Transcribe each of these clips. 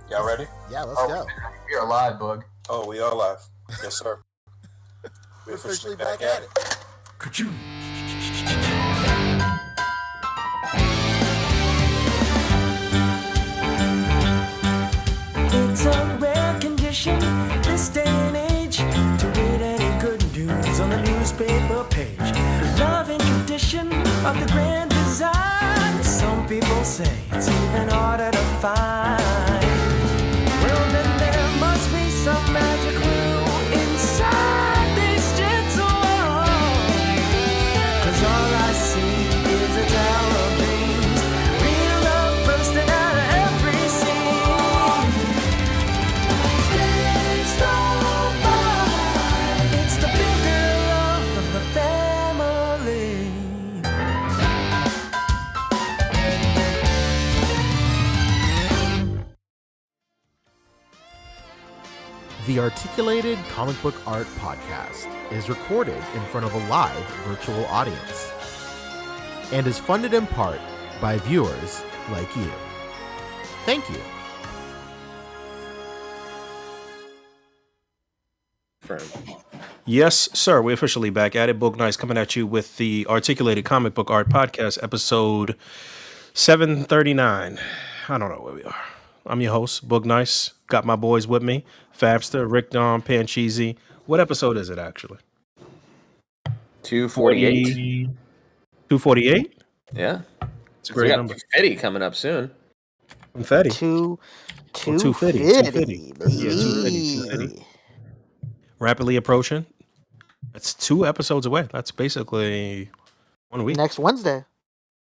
Y'all ready? Yeah, let's go. We are live, Boog. Oh, we are live. Yes, sir. We're officially back at it. Ka-choo. It's a rare condition this day and age to read any good news on the newspaper page. Love and tradition of the grand design. Some people say it's even harder to find. Well, then there must be some magic clue inside these gentle walls. 'Cause all I see is a tower of dreams, real love bursting out of every scene. Days go by, it's the bigger love of the family. The Articulated Comic Book Art Podcast is recorded in front of a live virtual audience and is funded in part by viewers like you. Thank you. Yes, sir. We're officially back at it. Goodnight coming at you with the Articulated Comic Book Art Podcast, episode 739. I don't know where we are. I'm your host, Goodnight. Got my boys with me, Fabster, Rick Don, Pancheesy. What episode is it actually? 248. 248? Yeah. It's a We great got number. confetti coming up soon. Confetti. 250. 250. Yeah, 250. Rapidly approaching. That's 2 episodes away. That's basically 1 week. Next Wednesday.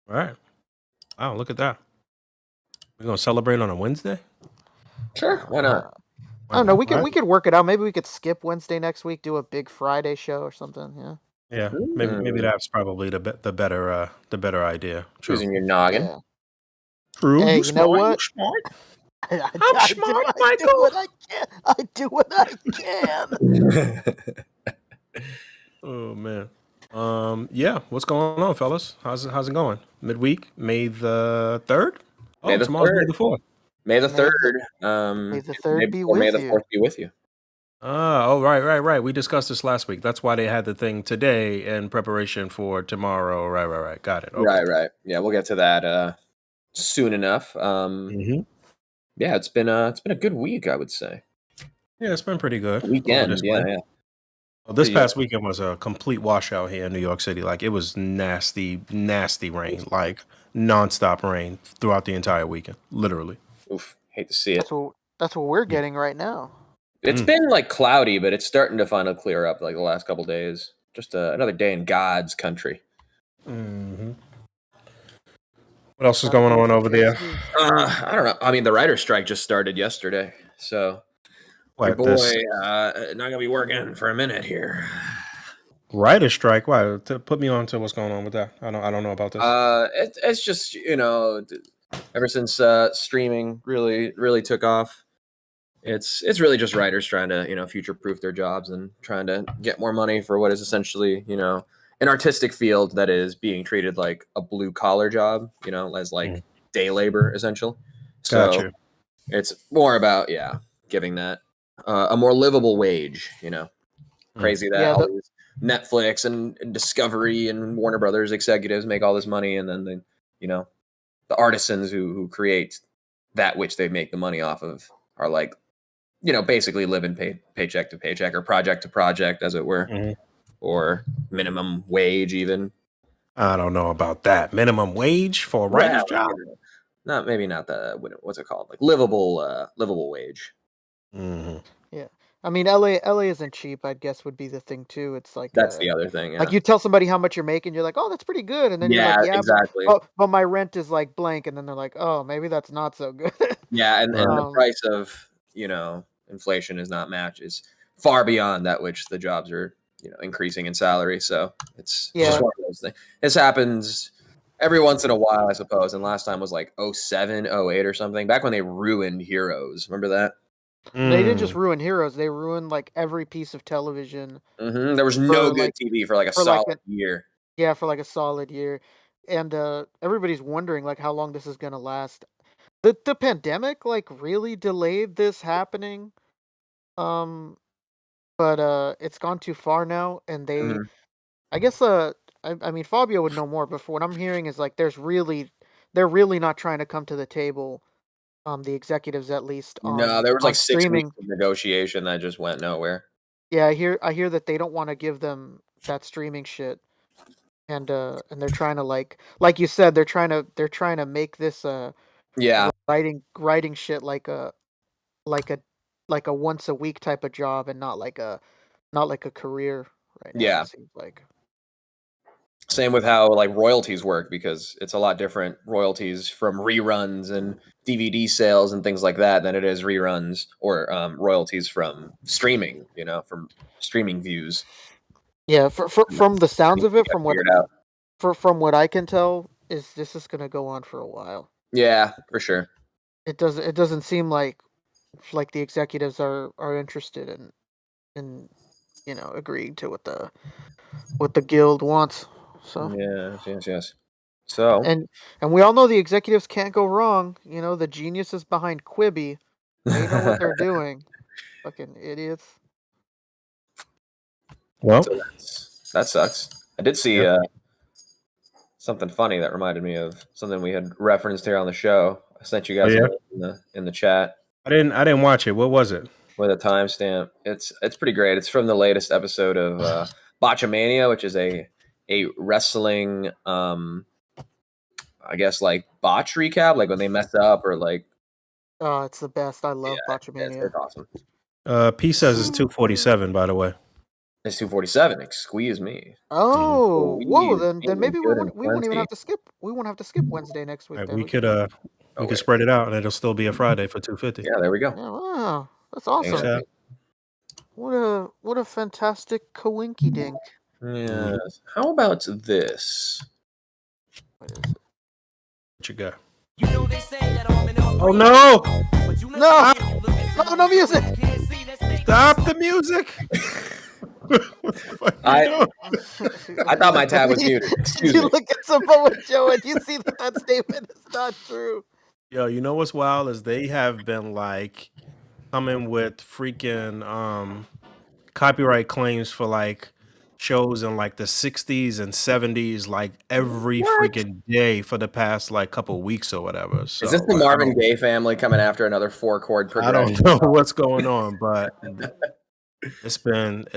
All right. Wow, look at that. We're gonna celebrate on a Wednesday? Sure, why not? I don't know. We could Right. we could work it out. Maybe we could skip Wednesday next week, do a big Friday show or something. Yeah. Yeah, maybe that's probably the better idea. True. Choosing your noggin. Yeah. True. Hey, You you know smart, what? you smart. I smart, do what I can. Oh man. Yeah. What's going on, fellas? How's it going? Midweek, May the 3rd. Oh, May the tomorrow's 3rd. May the 4th. May the May 3rd. May the 3rd be May with the you. 4th be with you. Oh, right. We discussed this last week. That's why they had the thing today in preparation for tomorrow. Right. Got it. Okay. Right. Yeah, we'll get to that soon enough. Mhm. Yeah, it's been a good week, I would say. Yeah, it's been pretty good. Weekend, Over this yeah. way. Well, this Yeah. past weekend was a complete washout here in New York City. Like, it was nasty rain, like nonstop rain throughout the entire weekend, literally. Oof, hate to see it. That's what we're getting right now. It's been like cloudy, but it's starting to finally clear up like the last couple days. Just another day in God's country. Mm-hmm. What else is going on over there? I don't know. I mean, the writer's strike just started yesterday, so your boy not gonna be working for a minute here. Writer strike? Why? Put me on to what's going on with that. I don't know about this. It's just ever since streaming really took off, it's really just writers trying to future proof their jobs and trying to get more money for what is essentially an artistic field that is being treated like a blue collar job, as like day labor essentially. So Gotcha. it's more about giving that a more livable wage. Crazy that all these Netflix and Discovery and Warner Brothers executives make all this money, and then the artisans who create that which they make the money off of are like basically living paycheck to paycheck or project to project, as it were. Or minimum wage, even. I don't know about that. Minimum wage for a writer's job? Maybe not the what's it called? Like livable wage. Mm-hmm. Yeah. I mean, LA isn't cheap, I guess would be the thing too. It's like that's the other thing. Yeah. Like you tell somebody how much you're making, you're like, oh, that's pretty good, and then you're like, yeah, exactly. But my rent is like blank, and then they're like, oh, maybe that's not so good. Yeah, and the price of inflation is far beyond that which the jobs are increasing in salary. So it's just one of those things. This happens every once in a while, I suppose. And last time was like 07, 08 or something. Back when they ruined Heroes. Remember that? They didn't just ruin Heroes. They ruined like every piece of television. Mm-hmm. There was no good TV for like a solid year. Yeah, for like a solid year. And everybody's wondering like how long this is going to last. The pandemic like really delayed this happening. Um, but it's gone too far now, and Mhm. I guess I mean Fabio would know more, but what I'm hearing is like they're really not trying to come to the table. The executives at least No, there was like on 6 weeks streaming. of negotiation that just went nowhere. Yeah, I hear that they don't want to give them that streaming shit, and they're trying to like you said, they're trying to make this Yeah, writing shit like a like a once a week type of job, and not like a career right now, yeah. it seems like. Same with how like royalties work because it's a lot different royalties from reruns and DVD sales and things like that than it is reruns or royalties from streaming. From streaming views. Yeah, from the sounds Things of you it, got figured out. from what I can tell, is this is gonna go on for a while. Yeah, for sure. It doesn't seem like the executives are interested in agreeing to what the guild wants. So Yes, yes, yes. So and we all know the executives can't go wrong. The geniuses behind Quibi, they know what they're doing. Fucking idiots. Well, so that sucks. I did see yeah. something funny that reminded me of something we had referenced here on the show. I sent you Oh guys a yeah. link in the chat I didn't watch it. What was it? with a timestamp. It's pretty great. It's from the latest episode of Botchamania, which is a wrestling I guess like botch recap, like when they mess up or like Oh, it's the best. I yeah, love it's Botchamania. awesome. P says it's 247, by the way. It's 247. Excuse me. Oh, whoa! Squeeze Then me maybe we good and won't even plenty. have to skip. We won't have to skip Wednesday next week. Right, Then we we could. Oh wait. spread it out, and it'll still be a Friday for 250. Yeah, there we go. Yeah, wow, that's Thanks, awesome. Yeah. What a fantastic coinky dink. Yes. How about this? What is it? What you got? You know they say that I'm an Oh no! No, no music. Stop the music! What the fuck are you doing? I thought my tab was muted. Excuse You me. look at Samoa Joe and you see that statement is not true. Yo, you know what's wild is they have been like coming with freaking copyright claims for like shows in like the 60s and 70s like every freaking day for the past like couple weeks or whatever. So Is this the like, Marvin Gaye family coming after another 4-chord I progression? don't know what's going on, but it's been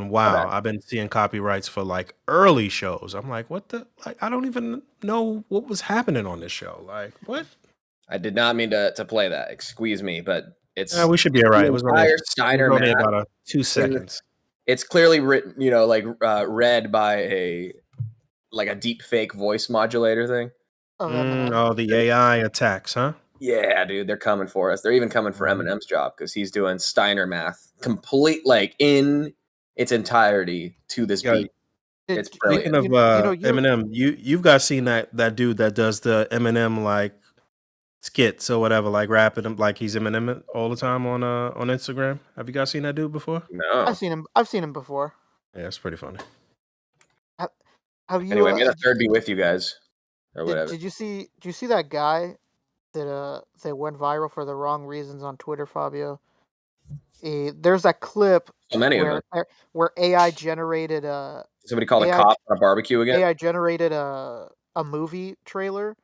wow. I've been seeing copyrights for like early shows. I'm like, what the like I don't even know what was happening on this show. Like, what? I did not mean to play that. Excuse me, but it's We should be all right. It was only, entire Steiner only math. about 2 seconds. It's clearly written, like read by a deep fake voice modulator thing. Oh, The AI attacks, huh? Yeah, dude, they're coming for us. They're even coming for Eminem's job because he's doing Steiner math complete, like in its entirety to this Yeah. beat. It's brilliant. Speaking of Eminem, you've got seen that dude that does the Eminem like skits or whatever, like rapping him like he's Eminem all the time on Instagram. Have you guys seen that dude before? No. I've seen him before. Yeah, it's pretty funny. Have you? Anyway, may the third be with you guys, or whatever. Did you see that guy that went viral for the wrong reasons on Twitter, Fabio? There's that clip So many of them. where AI generated Somebody called a cop on a barbecue again. AI generated a movie trailer,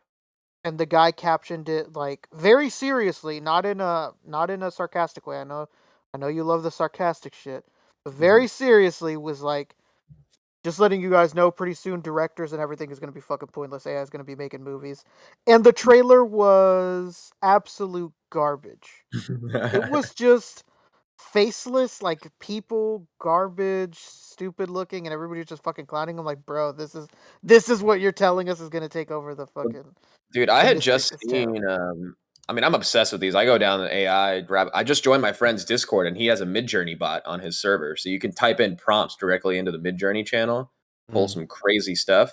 and the guy captioned it like very seriously, not in a sarcastic way. I know you love the sarcastic shit, but very seriously was like, just letting you guys know, pretty soon directors and everything is going to be fucking pointless. AI is going to be making movies. And the trailer was absolute garbage. It was just faceless, like people, garbage, stupid looking, and everybody was just fucking clowning. I'm like, bro, this is what you're telling us is going to take over the fucking... Dude, I had industry. just It's seen. terrible. I'm obsessed with these. I go down the AI. I just joined my friend's Discord, and he has a Midjourney bot on his server, so you can type in prompts directly into the Midjourney channel, pull some crazy stuff.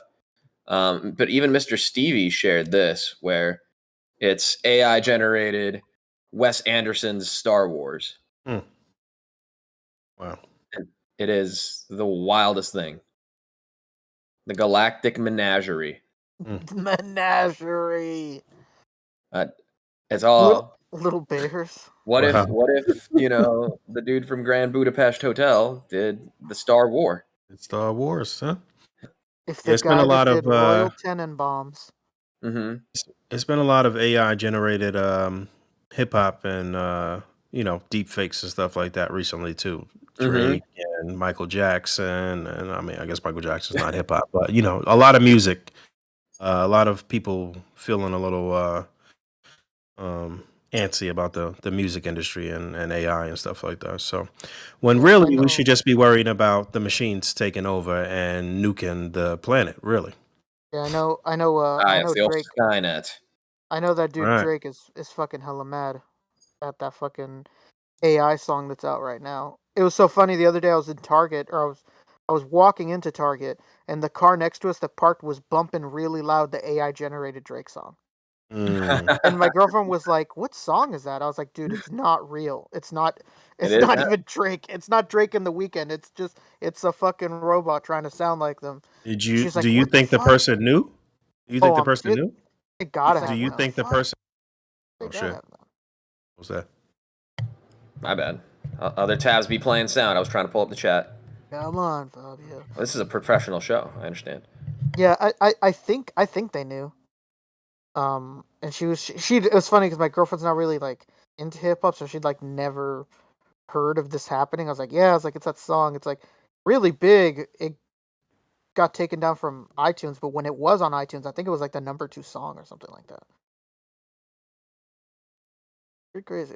But even Mr. Stevie shared this, where it's AI generated Wes Anderson's Star Wars. Wow, And it is the wildest thing. The Galactic Menagerie. Menagerie. It's all. Little bears. What Wow. if the dude from Grand Budapest Hotel did the Star War? It's Star Wars, huh? If Yeah, the it's been guy a lot that of did Royal Tenenbaums. Mm-hmm. it's been a lot of AI generated hip hop and deep fakes and stuff like that recently too. Drake and Michael Jackson, and I mean, I guess Michael Jackson's not hip hop, but a lot of music. A lot of people feeling a little antsy about the music industry and AI and stuff like that. So, when Yeah, I really we know. should just be worrying about the machines taking over and nuking the planet. Really, Yeah, I know. I know. I It's know the old Drake. Skynet. I know that dude right? Drake is fucking hella mad at that fucking AI song that's out right now. It was so funny the other day. I was in Target, or I was walking into Target, and the car next to us that parked was bumping really loud the AI generated Drake song. Mm. And my girlfriend was like, "What song is that?" I was like, "Dude, it's not real. It's not. It It's is not now. even Drake. It's not Drake in the Weekend. It's a fucking robot trying to sound like them." She's Do like, you "What the think the fuck?" person knew? You think Oh, the person knew? they gotta Do have you known. think the Fuck, person? they Oh gotta shit! have known. What's that? My bad. Other tabs be playing sound. I was trying to pull up the chat. Come on, Fabio. This is a professional show. I understand. Yeah, I think they knew. And she it was funny because my girlfriend's not really like into hip hop, so she'd like never heard of this happening. I was like, yeah, I was like, it's that song. It's like really big. It got taken down from iTunes, but when it was on iTunes, I think it was like the #2 song or something like that. Pretty crazy.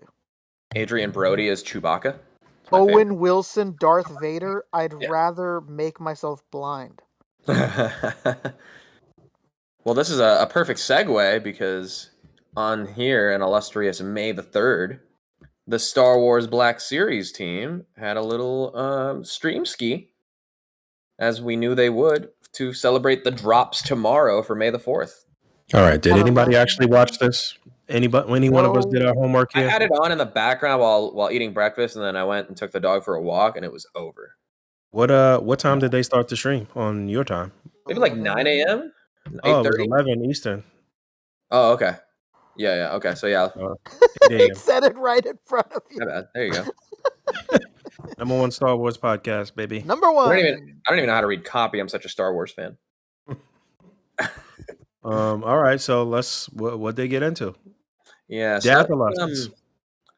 Adrian Brody is Chewbacca. It's my Owen Wilson, Darth Vader. I'd Yeah. rather make myself blind. favorite. Well, this is a perfect segue because on here, an illustrious May the 3rd, the Star Wars Black Series team had a little stream ski, as we knew they would, to celebrate the drops tomorrow for May the 4th. All right. Did I don't anybody know. actually watch this? Any one of us did our homework I here? had it on in the background while eating breakfast, and then I went and took the dog for a walk, and it was over. What time did they start the stream on your time? Maybe like 9 a.m., Oh, it was 8:30. 11 Eastern. Oh, okay. Yeah. Okay, so yeah, 8 He a.m. said it right in front of you. my bad. There you go. Number one Star Wars podcast, baby. Number I one. don't even know how to read copy. I'm such a Star Wars fan. All right. So what they get into? Yeah, so Dazzle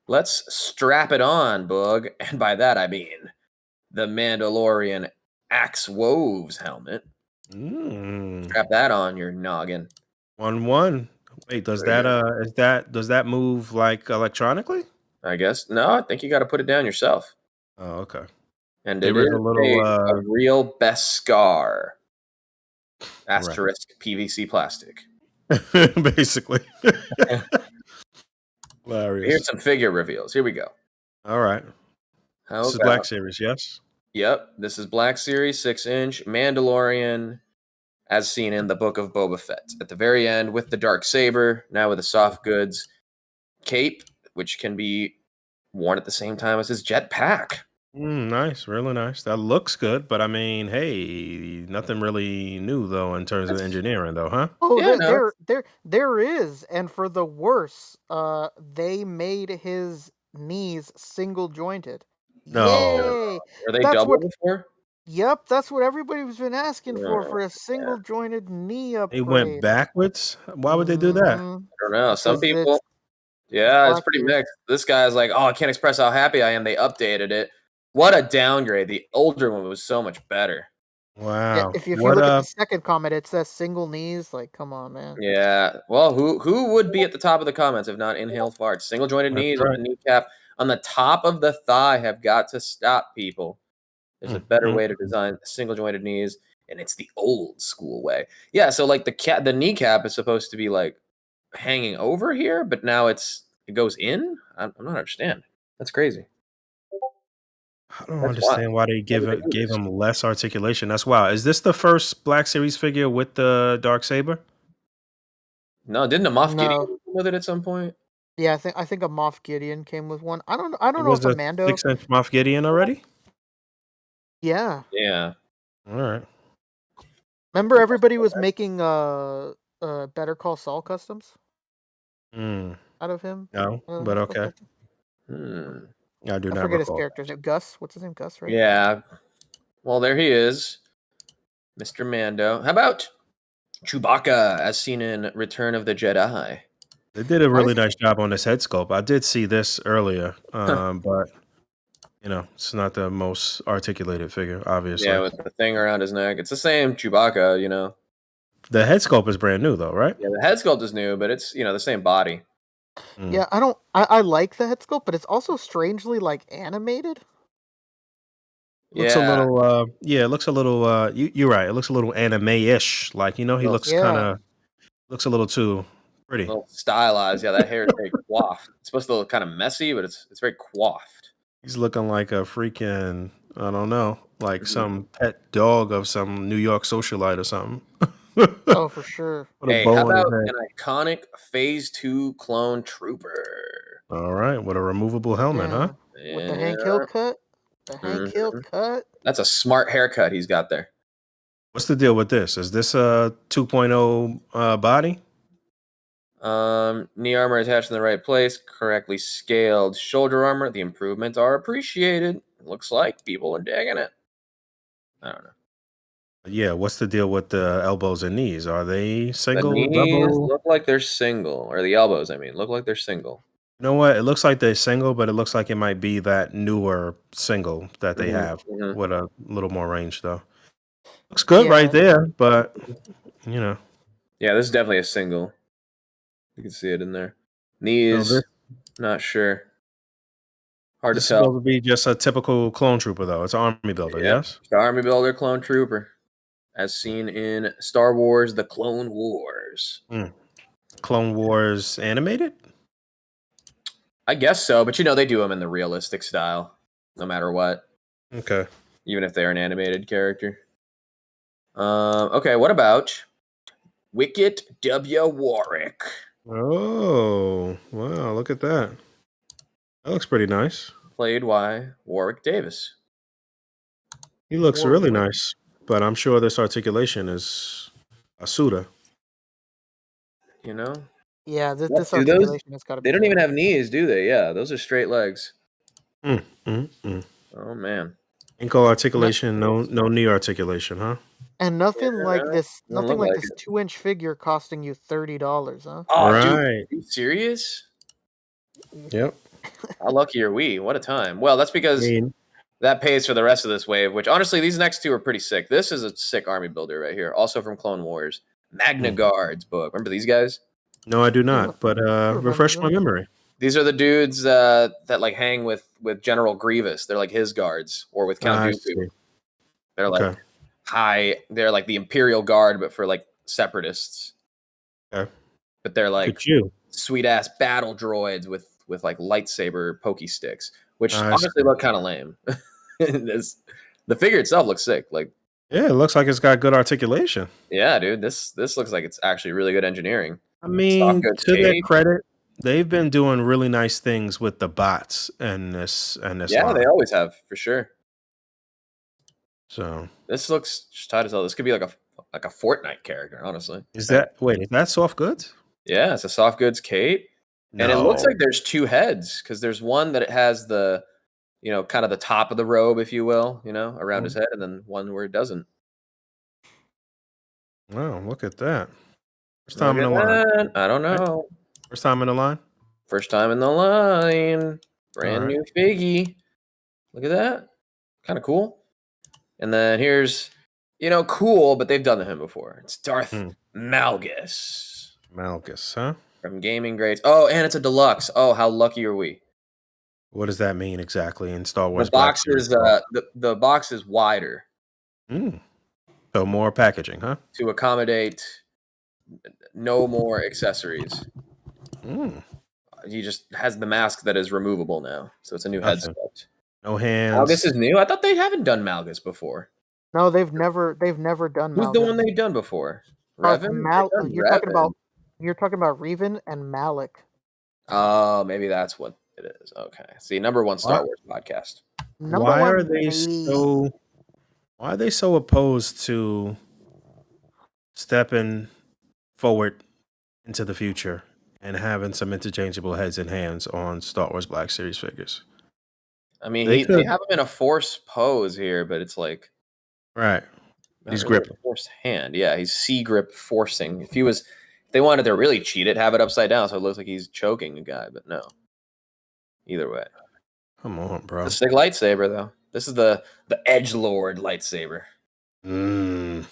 let's strap it on, Boog, and by that I mean the Mandalorian Axe Woves helmet. Strap that on your noggin. 1-1. Wait, does that move like electronically? I guess. No, I think you got to put it down yourself. Oh, okay. And There it is is a little a real Beskar. Asterisk PVC plastic. basically. Hilarious. Here's some figure reveals. Here we go. All right. How This is about- Black Series, yes? Yep, this is Black Series 6-inch Mandalorian, as seen in the Book of Boba Fett. At the very end, with the dark saber, now with a soft goods cape, which can be worn at the same time as his jetpack. Nice, really nice. That looks good, but I mean, hey, nothing really new though in terms of engineering, though, huh? Oh, Yeah, there is, and for the worse, they made his knees single jointed. No. Yay! Were they That's double what- before? Yep, that's what everybody's been asking Yeah, for a single jointed knee upgrade. They went backwards? Why would they do that? Mhm. I don't know. Some Because people, it's Black pretty Series. mixed. This guy's like, oh, I can't express how happy I am. They updated it. What a downgrade. The older one was so much better. Wow. Yeah, if you What look at the second comment, it says single knees. Like, come on, man. Yeah. Well, who would be at the top of the comments if not inhaled farts? Single jointed That's knees right. with the kneecap on the top of the thigh have got to stop, people. There's a better way to design single jointed knees, and it's the old school way. Yeah, so like the kneecap is supposed to be like hanging over here, but now it goes in? I'm not understanding. That's crazy. I don't understand why they gave him less articulation. That's wild. Is this the first Black Series figure with the dark saber? No, didn't a Moff No. Gideon come with it at some point? Yeah, I think a Moff Gideon came with one. I don't know Was if a the Mando. 6-inch Moff Gideon already? Yeah. Yeah. All right. Remember everybody was making Better Call Saul customs? out of him. No, but okay. I do I not forget his recall. character's name. Gus. What's his name? Gus, right? Yeah. Well, there he is, Mr. Mando. How about Chewbacca, as seen in Return of the Jedi? They did a really nice job on this head sculpt. I did see this earlier, but it's not the most articulated figure, obviously. Yeah, with the thing around his neck. It's the same Chewbacca, The head sculpt is brand new, though, right? Yeah, the head sculpt is new, but it's the same body. Yeah, I like the head sculpt, but it's also strangely like animated. Looks a little, it looks a little. You're right. It looks a little anime-ish. Like he looks looks a little too pretty. A little stylized. Yeah, that hair is very coiffed. It's supposed to look kind of messy, but it's very coiffed. He's looking like a freaking, I don't know, like some pet dog of some New York socialite or something. Oh, for sure. Hey, how about an iconic Phase 2 clone trooper? All right, with a removable helmet, huh? With the Hank Hill cut. The Hank Hill cut. That's a smart haircut he's got there. What's the deal with this? Is this a 2.0 body? Knee armor attached in the right place, correctly scaled shoulder armor. The improvements are appreciated. Looks like people are digging it. I don't know. Yeah, what's the deal with the elbows and knees? Are they single? The knees double? look like they're single, or the elbows, look like they're single. You know what? It looks like they're single, but it looks like it might be that newer single that they have with a little more range, though. Looks good right there, but Yeah, this is definitely a single. You can see it in there. Knees, not sure. Hard to tell. It's supposed to be just a typical clone trooper, though. It's an army builder, yes? It's the army builder clone trooper, as seen in Star Wars: The Clone Wars. Clone Wars animated? I guess so, but they do them in the realistic style, no matter what. Okay. Even if they're an animated character. Okay, what about Wicket W. Warwick? Oh, wow, look at that. That looks pretty nice. Played by Warwick Davis. He looks really nice, but I'm sure this articulation is a Suda. Yeah, this articulation has got to be. They don't even have knees, do they? Yeah, those are straight legs. Oh, man. Ankle articulation, no knee articulation, huh? And nothing like this 2-inch figure costing you $30, huh? Oh, right. Dude, are you serious? Yep. How lucky are we? What a time. Well, that's because that pays for the rest of this wave, which honestly, these next two are pretty sick. This is a sick army builder right here, also from Clone Wars. Magna Guards book. Remember these guys? No, I do not, but refresh my memory. These are the dudes that like hang with General Grievous. They're like his guards, or with Count Dooku. They're like they're like the Imperial Guard, but for like separatists. Okay. But they're like sweet ass battle droids with like lightsaber pokey sticks, which honestly look kind of lame. The figure itself looks sick. Like, yeah, it looks like it's got good articulation. Yeah, dude. This looks like it's actually really good engineering. I mean, to their credit, they've been doing really nice things with the bots and this Yeah, line. They always have, for sure. So this looks just tight as hell. This could be like a Fortnite character, honestly. Is that soft goods? Yeah, it's a soft goods cape. No. And it looks like there's two heads, because there's one that it has the, kind of the top of the robe, if you will, around his head, and then one where it doesn't. Wow, look at that. First time in the line. I don't know. First time in the line? First time in the line. Brand new figgy. Look at that. Kind of cool. And then here's, cool, but they've done him before. It's Darth Malgus. Malgus, huh? From Gaming Grades. Oh, and it's a deluxe. Oh, how lucky are we? What does that mean exactly in Star Wars? The box is the box is wider. So more packaging, huh? To accommodate no more accessories. He just has the mask that is removable now, so it's a new head sculpt. No hands. Malgus is new. I thought they haven't done Malgus before. No, they've never done. Who's Malgus. the one they've done before? Revan. You're talking about Revan and Malik. Oh, maybe that's what it is. Okay. See, number one Star Wars podcast. Why are they so opposed to stepping forward into the future and having some interchangeable heads and hands on Star Wars Black Series figures. I mean, They they could. have him in a force pose here, but it's like Right. not He's really gripping. a force hand. Yeah, he's C grip forcing. If they wanted to really cheat it, have it upside down so it looks like he's choking a guy, but no. Either way. Come on, bro. The sick lightsaber though. This is the Edge Lord lightsaber. Mm.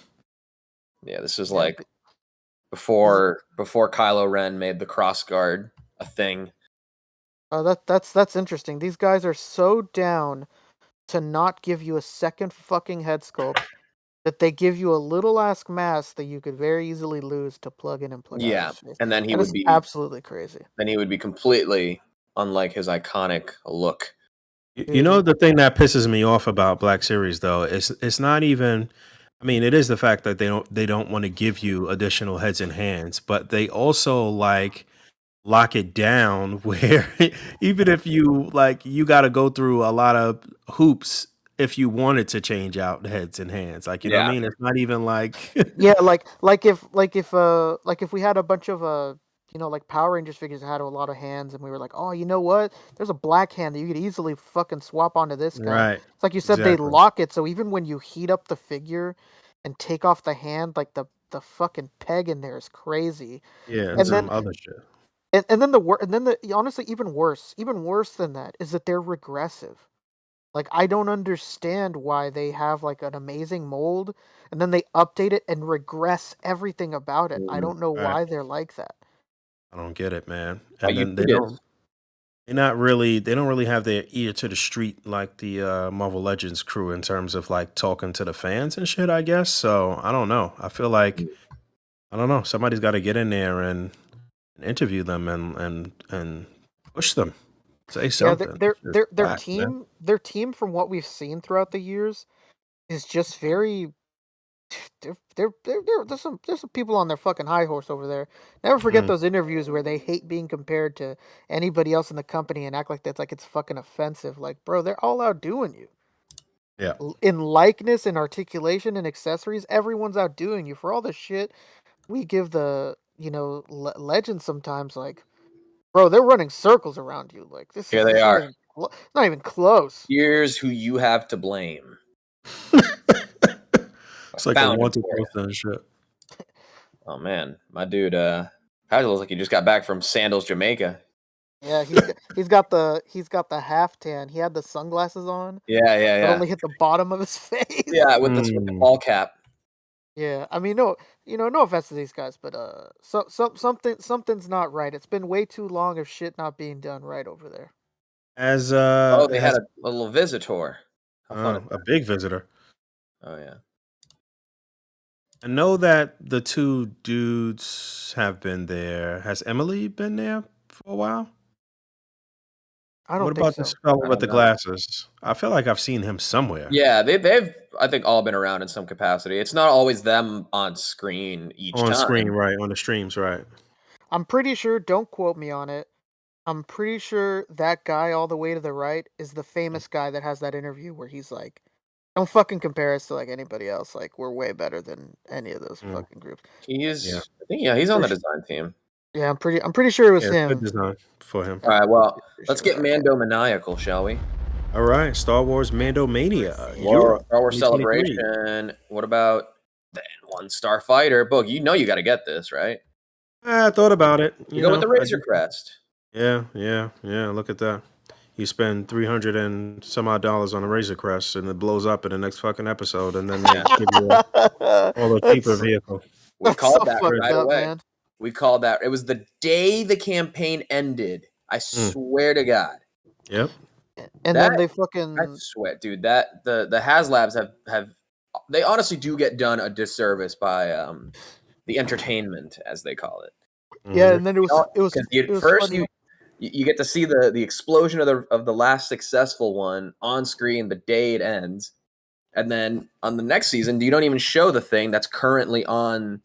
Yeah, this is like before Kylo Ren made the cross guard a thing. That's interesting. These guys are so down to not give you a second fucking head sculpt that they give you a little ass mask that you could very easily lose to plug in and plug out of his face. And then he That would is be absolutely crazy. Then he would be completely unlike his iconic look. You know, the thing that pisses me off about Black Series though is it's not even. I mean, it is the fact that they don't want to give you additional heads and hands, but they also like lock it down where even if you you got to go through a lot of hoops if you wanted to change out heads and hands, like, you know what I mean? It's not even like Yeah, like if we had a bunch of like Power Rangers figures that had a lot of hands, and we were like, oh, you know what? There's a black hand that you could easily fucking swap onto this guy. Right. It's like you said, they Exactly. lock it, so even when you heat up the figure and take off the hand, like the fucking peg in there is crazy. Yeah, and And some then other shit. and then honestly, even worse than that is that they're regressive. Like, I don't understand why they have like an amazing mold and then they update it and regress everything about it. I don't know Right. why they're like that. I don't get it, man. Are And you then they don't really have their ear to the street like the Marvel Legends crew in terms of like talking to the fans and shit, I guess. So I don't know. I feel like I don't know. Somebody's got to get in there and interview them and push them. Say Yeah, something. their It's their their whack, man. team their team from what we've seen throughout the years is just very there's some people on their fucking high horse over there. Never forget Mm. those interviews where they hate being compared to anybody else in the company and act like that's like it's fucking offensive. Like, bro, they're all outdoing you. Yeah. In likeness and articulation and accessories, everyone's outdoing you. For all the shit we give the legends sometimes, like, bro, they're running circles around you. Like, this Here is they this are. not even close. Here's who you have to blame. It's like a Found him wanted for you. poster and shit. Oh man, my dude, Patrick looks like he just got back from Sandals, Jamaica. Yeah, he's got the half tan. He had the sunglasses on. Yeah, But only hit the bottom of his face. Yeah, with the ball cap. Yeah, I mean, no offense to these guys, but something's not right. It's been way too long of shit not being done right over there. As they had a little visitor. How fun is a big visitor. Oh yeah. I know that the two dudes have been there. Has Emily been there for a while? I don't What think about so. this fellow I with the don't know. glasses? I feel like I've seen him somewhere. Yeah, they've I think all been around in some capacity. It's not always them on screen each On time. screen, right? On the streams, right? I'm pretty sure, don't quote me on it, I'm pretty sure that guy all the way to the right is the famous guy that has that interview where he's like, don't fucking compare us to like anybody else. Like, we're way better than any of those fucking groups. He's he's on the design team. Yeah, I'm pretty sure it was him. Good design for him. All right, well, let's get Mando maniacal, shall we? All right, Star Wars Mando Mania. Star Europe, Wars 2023. Celebration. What about the N1 Starfighter? Boog, you know you got to get this, right? I thought about it. You go with the Razor Crest. Yeah. Look at that. You spend $300 and some odd dollars on a Razor Crest, and it blows up in the next fucking episode, and then they give you all the cheaper vehicle. We called that fucked right up, away. man. We called that. It was the day the campaign ended. I swear to God. Yep. And then they fucking. I swear, dude. That the HasLabs have they honestly do get done a disservice by the entertainment, as they call it. Yeah, and then it was first funny. you get to see the explosion of the last successful one on screen the day it ends, and then on the next season you don't even show the thing that's currently on,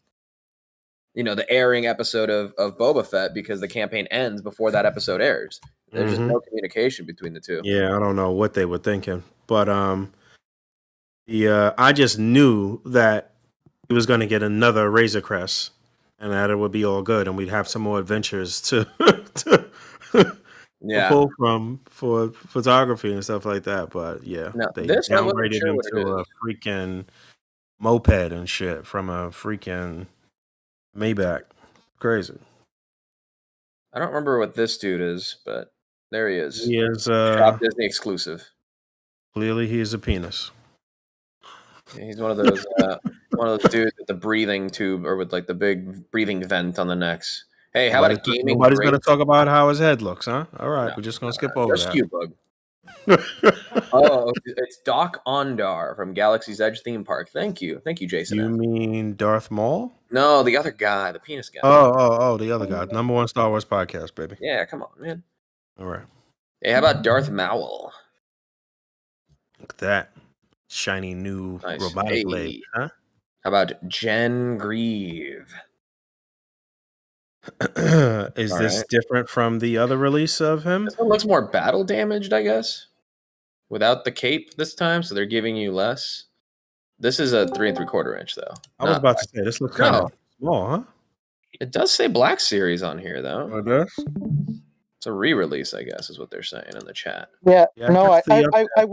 the airing episode of Boba Fett, because the campaign ends before that episode airs. There's just no communication between the two. Yeah, I don't know what they were thinking, but I just knew that he was going to get another Razor Crest and that it would be all good, and we'd have some more adventures to Yeah. pull from for photography and stuff like that. But yeah, No, they this I wasn't downgraded sure him what it to a is. freaking moped and shit from a freaking Maybach. Crazy. I don't remember what this dude is, but there he is. He is Shop Disney exclusive. clearly he is a penis. He's one of those dudes with the breathing tube or with like the big breathing vent on the necks. Hey, how about a gaming? Nobody's gonna talk about how his head looks, huh? All right, No, we're just gonna skip over just that. you, Bug. Oh, it's Doc Ondar from Galaxy's Edge theme park. Thank you, Jason. You mean Darth Maul? No, the other guy, the penis guy. Oh, the other guy. Number one Star Wars podcast, baby. Yeah, come on, man. All right. Hey, how about Darth Maul? Look at that. Shiny new Nice. robotic leg. Huh? How about Jen Grieve? Is All this right. different from the other release of him? This one looks more battle damaged, I guess. Without the cape this time, so they're giving you less. This is a 3 3/4 inch, though. I was about to say, this looks kind of small, huh? It does say Black Series on here, though. Oh, it does? It's a re-release, I guess, is what they're saying in the chat. Yeah, Yeah, no, that's the I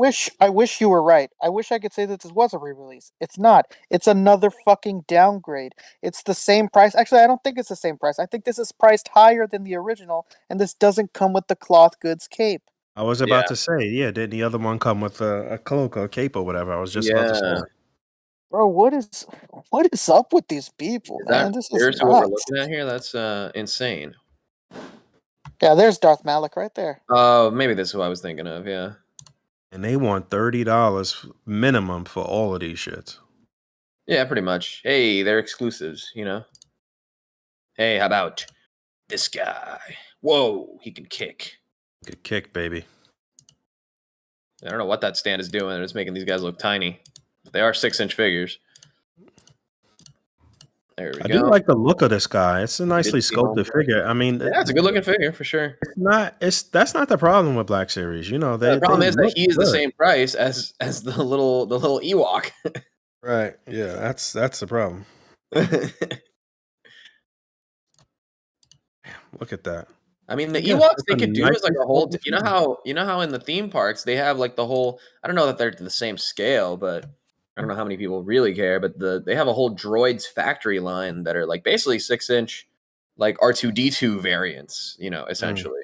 wish you were right. I wish I could say that this was a re-release. It's not. It's another fucking downgrade. It's the same price. Actually, I don't think it's the same price. I think this is priced higher than the original, and this doesn't come with the cloth goods cape. I was about to say, yeah, didn't the other one come with a cloak or a cape or whatever? I was just about to say. Bro, what is up with these people, man? This is seriously what we're looking at here? That's insane. Yeah, there's Darth Malik right there. Oh, maybe that's who I was thinking of, yeah. And they want $30 minimum for all of these shits. Yeah, pretty much. Hey, they're exclusives, you know? Hey, how about this guy? Whoa, he can kick. Good kick, baby. I don't know what that stand is doing. It's making these guys look tiny. They are 6-inch figures. There we go. I do like the look of this guy. It's a nicely sculpted figure. I mean, yeah, it's a good looking figure for sure. That's not the problem with Black Series. You know, the problem is that he is the same price as the little Ewok. Right. Yeah, that's the problem. Look at that. I mean, the Ewoks they could do is like a whole. You know how in the theme parks they have like the whole. I don't know that they're the same scale, but I don't know how many people really care. But they have a whole Droids factory line that are like basically 6-inch, like R2D2 variants. You know, essentially,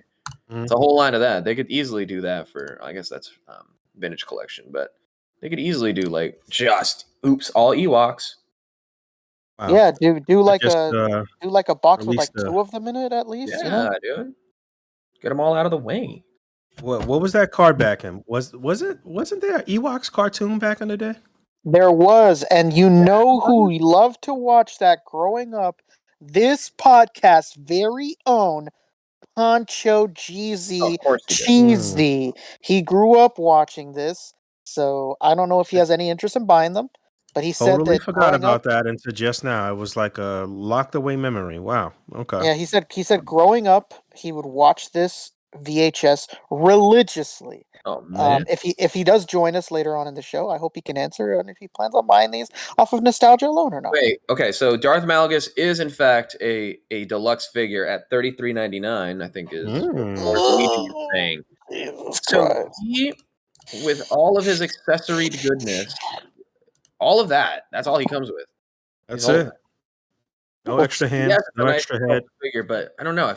it's a whole line of that. They could easily do that for. I guess that's vintage collection, but they could easily do like just all Ewoks. Wow. Yeah, do like a box with like 2 of them in it at least. Yeah, you know? Dude, get them all out of the way. What was that card back in? Wasn't there an Ewoks cartoon back in the day? There was, and you know who loved to watch that growing up? This podcast's very own Poncho Jeezy Cheesy. He grew up watching this, so I don't know if he has any interest in buying them. But he said that forgot about that until just now. It was like a locked away memory. Wow. Okay. Yeah, he said growing up he would watch this VHS religiously. Oh man. If he does join us later on in the show, I hope he can answer and if he plans on buying these off of nostalgia alone or not. Wait, okay, so Darth Malgus is in fact a deluxe figure at $33.99, I think is what saying. So he, with all of his accessory goodness, all of that's all he comes with. That's it. No extra hands, no extra head. Figure, but I don't know.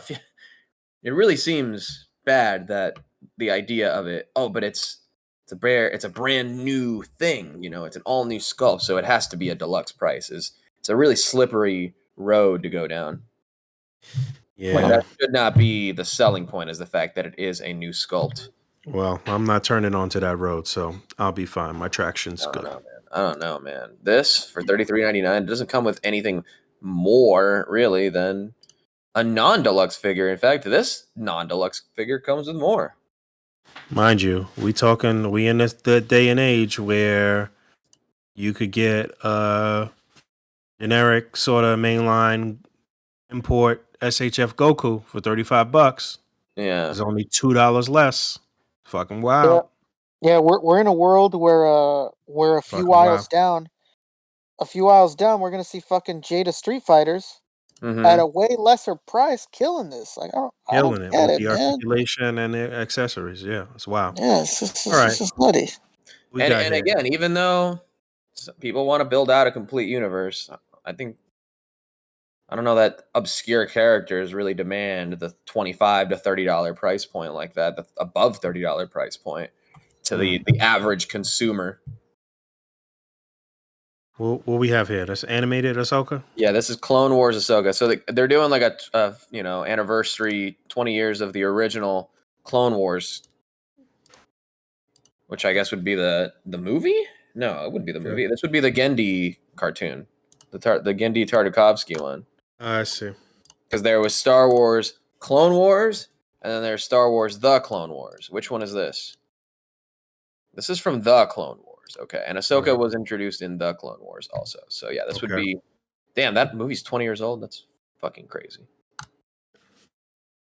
It really seems bad that the idea of it. Oh, but it's a brand new thing. You know, it's an all new sculpt, so it has to be a deluxe price. It's a really slippery road to go down. Yeah, like, that should not be the selling point. Is the fact that it is a new sculpt. Well, I'm not turning onto that road, so I'll be fine. My traction's good. I don't know, man. This for $33.99 doesn't come with anything more really than a non-deluxe figure. In fact, this non-deluxe figure comes with more. Mind you, we in the day and age where you could get a generic sort of mainline import SHF Goku for $35. Yeah, it's only $2 less. Fucking wow. Yeah, we're in a world where a few aisles down, we're gonna see fucking Jada Street Fighters. at a way lesser price, killing this. Like I don't Killing it get with it, the man. articulation and the accessories. Yeah, it's wild. Yeah, it's just, All right. it's just nutty. We got And here. again, even though people want to build out a complete universe, I don't know that obscure characters really demand the $25 to $30 price point like that, the above $30 price point to the average consumer. What we have here? That's animated Ahsoka. Yeah, this is Clone Wars Ahsoka. So they're doing like a anniversary 20 years of the original Clone Wars, which I guess would be the movie. No, it wouldn't be the movie. This would be the Gendy cartoon, the Gendy Tartakovsky one. I see. Because there was Star Wars Clone Wars, and then there's Star Wars The Clone Wars. Which one is this? This is from The Clone Wars. Okay, and Ahsoka was introduced in The Clone Wars also. So yeah, this would be... Damn, that movie's 20 years old? That's fucking crazy.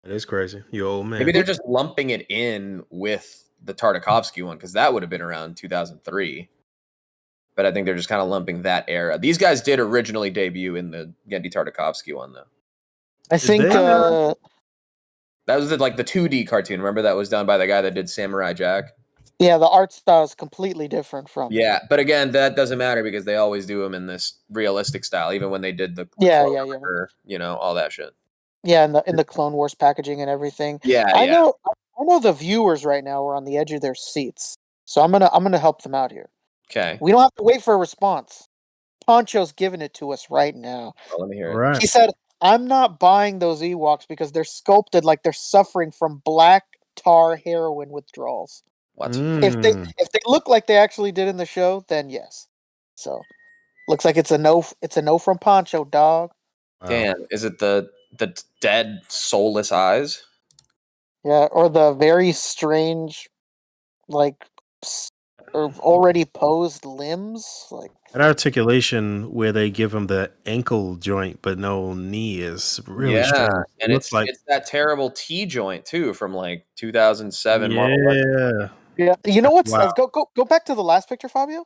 It is crazy. You old man. Maybe they're just lumping it in with the Tartakovsky one, because that would have been around 2003. But I think they're just kind of lumping that era. These guys did originally debut in the Gendy Tartakovsky one, though. I think that was the 2D cartoon. Remember that was done by the guy that did Samurai Jack? Yeah, the art style is completely different from. Yeah, but again, that doesn't matter because they always do them in this realistic style, even when they did the all that shit. Yeah, in the Clone Wars packaging and everything. Yeah, I know the viewers right now are on the edge of their seats, so I'm gonna help them out here. Okay. We don't have to wait for a response. Poncho's giving it to us right now. Oh, let me hear it. Right. He said, "I'm not buying those Ewoks because they're sculpted like they're suffering from black tar heroin withdrawals. What? If they look like they actually did in the show, then yes. So, looks like it's a no. It's a no from Poncho, dog. Wow. Damn, is it the dead soulless eyes? Yeah, or the very strange, like, or already posed limbs, like that articulation where they give him the ankle joint but no knee is really strange. And it's that terrible T joint too from like 2007. Yeah, you know what's go back to the last picture, Fabio.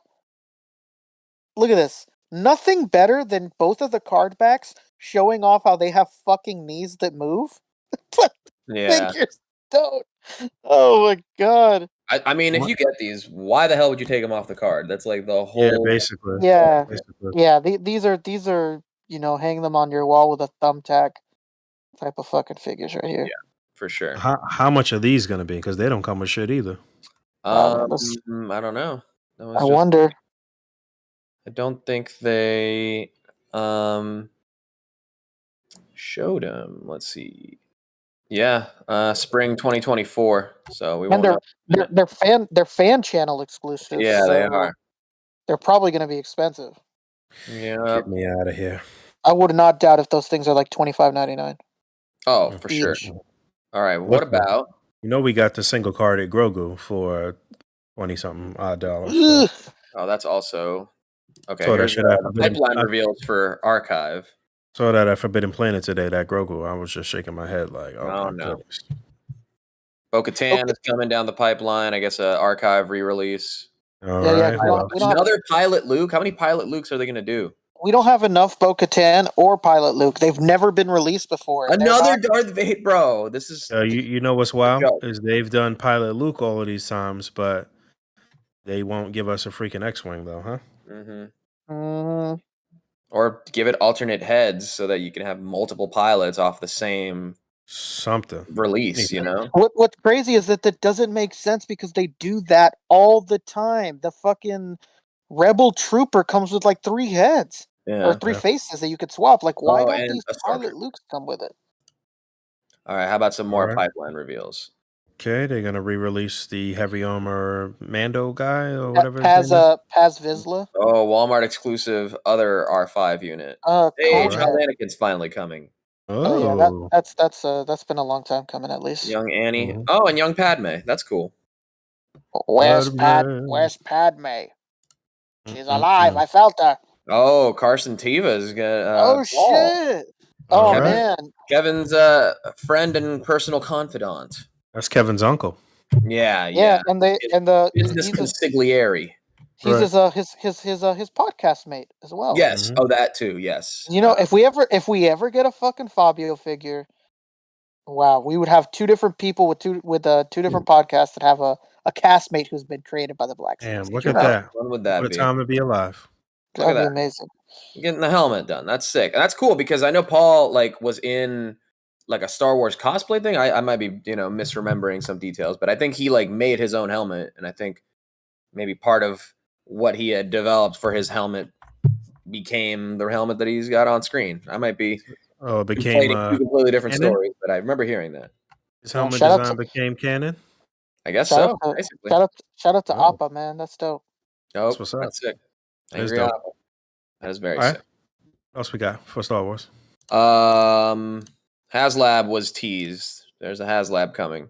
Look at this. Nothing better than both of the card backs showing off how they have fucking knees that move. Figures don't. Oh my god. I mean, if you get these, why the hell would you take them off the card? That's like the whole. Basically. Yeah. These are hang them on your wall with a thumbtack type of fucking figures right here. Yeah, for sure. How much are these going to be? Because they don't come with shit either. I don't know. I wonder. I don't think they showed them. Let's see. Yeah, spring 2024. So we won't. They're fan channel exclusive. Yeah, so they are. They're probably going to be expensive. Yeah. Get me out of here. I would not doubt if those things are like $25.99. Oh, for sure. All right. What about? We got the single carded Grogu for $20-something odd dollars. So. Oh, that's also okay. So here's the pipeline reveals for archive. Saw that at Forbidden Planet today. That Grogu, I was just shaking my head like, oh my goodness. Bo-Katan is coming down the pipeline. I guess an archive re-release. Another Pilot Luke. How many Pilot Lukes are they going to do? We don't have enough Bo-Katan or Pilot Luke. They've never been released before. Another Darth Vader, bro. This is you know what's wild is they've done Pilot Luke all of these times, but they won't give us a freaking X-wing though, huh? Mm-hmm. Or give it alternate heads so that you can have multiple pilots off the same release. What's crazy is that doesn't make sense because they do that all the time. The fucking Rebel Trooper comes with like 3 heads or 3 faces that you could swap. Like, why don't these Pilot Lukes come with it? All right, how about some more pipeline reveals? Okay, they're gonna re-release the heavy armor Mando guy or whatever. Paz Vizsla. Oh, Walmart exclusive other R5 unit. Hey, Anakin's finally coming. Oh yeah, that's been a long time coming at least. Young Annie. Mm-hmm. Oh, and young Padme. That's cool. Where's Padme? She's alive. I felt her. Oh, Carson Teva's gonna. Shit! Oh man, Kevin's friend and personal confidant. That's Kevin's uncle. Yeah. And the business consigliere. He's Right. his podcast mate as well. Yes. Mhm. Oh, that too. Yes. You know, if we ever get a fucking Fabio figure, wow, we would have two different people with two different podcasts that have a castmate who's been created by the Black Series. Damn, look You at know, that. When would that What a be? time to be alive. Look at that'd be that. amazing. Getting the helmet done. That's sick. And that's cool because I know Paul like was in like a Star Wars cosplay thing. I might be, misremembering some details, but I think he like made his own helmet, and I think maybe part of what he had developed for his helmet became the helmet that he's got on screen. I might be Oh, it became conflating two completely different canon? stories, but I remember hearing that. His Well, helmet shout out design to- became canon. I guess Shout so. out to Basically. shout out to Oh. Appa, man. That's dope. Oh, That's what's up. that's sick. That is Angry dope. Apple. That is very All right. sick. What else we got for Star Wars? HasLab was teased. There's a HasLab coming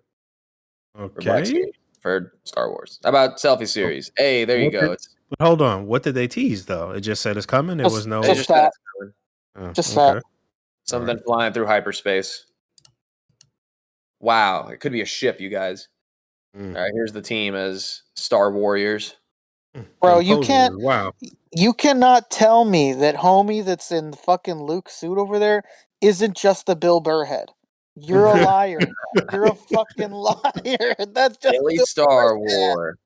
for Black Okay. Series for Star Wars. How about Selfie Series? Hey, there you What go. did- But hold on. What did they tease though? It just said it's coming. It Just- was no. They just just said that. it's coming. Oh, Just okay. that. Something flying through hyperspace. Wow, it could be a ship, you guys. Mm. All right, here's the team as Star Warriors. Bro, Composers, Wow. you cannot tell me that homie that's in the fucking Luke suit over there isn't just the Bill Burr head. You're a liar. You're a fucking liar. That's just Daily Bill Star Burr's head. War.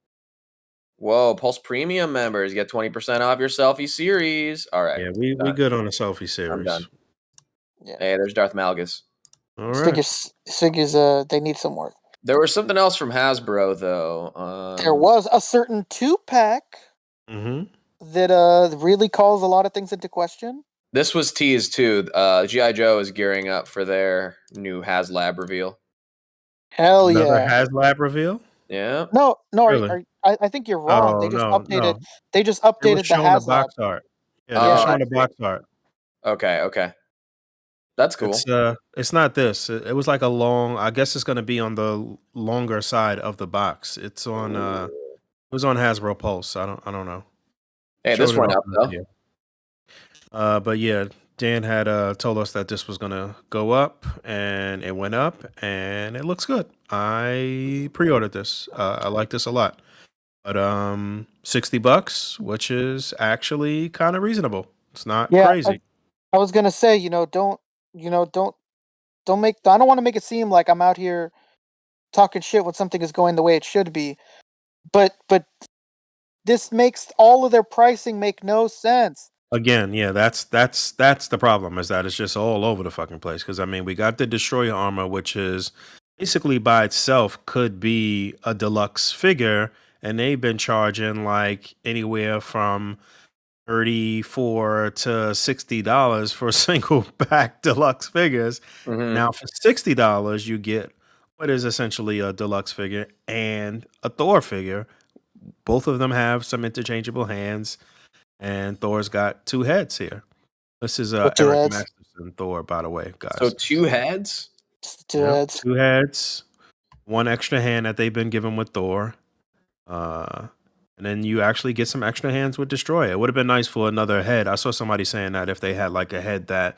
Whoa, Pulse Premium members get 20% off your Selfie Series. All right. Yeah, we done. good on the selfie I'm series. done. Yeah. Hey, there's Darth Malgus. This All right. figures they need some work. There was something else from Hasbro though. There was a certain 2-pack Mm-hmm. that really calls a lot of things into question. This was teased too. G.I. Joe is gearing up for their new HasLab reveal. Hell Another yeah. HasLab reveal. Yeah. No, Really? I think you're wrong. Oh, They just no, updated. no. They just It was updated the showing the HasLab. box art. Yeah, they were Oh, showing the I see. box art. Okay. That's cool. It's not this. It was like a long. I guess it's going to be on the longer side of the box. It's on. It was on Hasbro Pulse. I don't know. Hey, Showed this it went on up the though. video. But yeah, Dan had told us that this was gonna go up, and it went up, and it looks good. I pre-ordered this. I like this a lot. But $60, which is actually kind of reasonable. It's not Yeah, crazy. I was gonna say, don't make. I don't want to make it seem like I'm out here talking shit when something is going the way it should be. But this makes all of their pricing make no sense. Again, yeah, that's the problem, is that it's just all over the fucking place. Because I mean, we got the Destroyer armor, which is basically by itself could be a deluxe figure, and they've been charging like anywhere from $34 to $60 for single pack deluxe figures. Mhm. Now for $60, you get what is essentially a deluxe figure and a Thor figure. Both of them have some interchangeable hands, and Thor's got 2 heads here. This is What 2 Eric heads? Masterson Thor, by the way, guys. So 2 heads. Just 2 Yeah, heads. 2 heads, 1 extra hand that they've been given with Thor. And then you actually get some extra hands with Destroyer. It would have been nice for another head. I saw somebody saying that if they had like a head that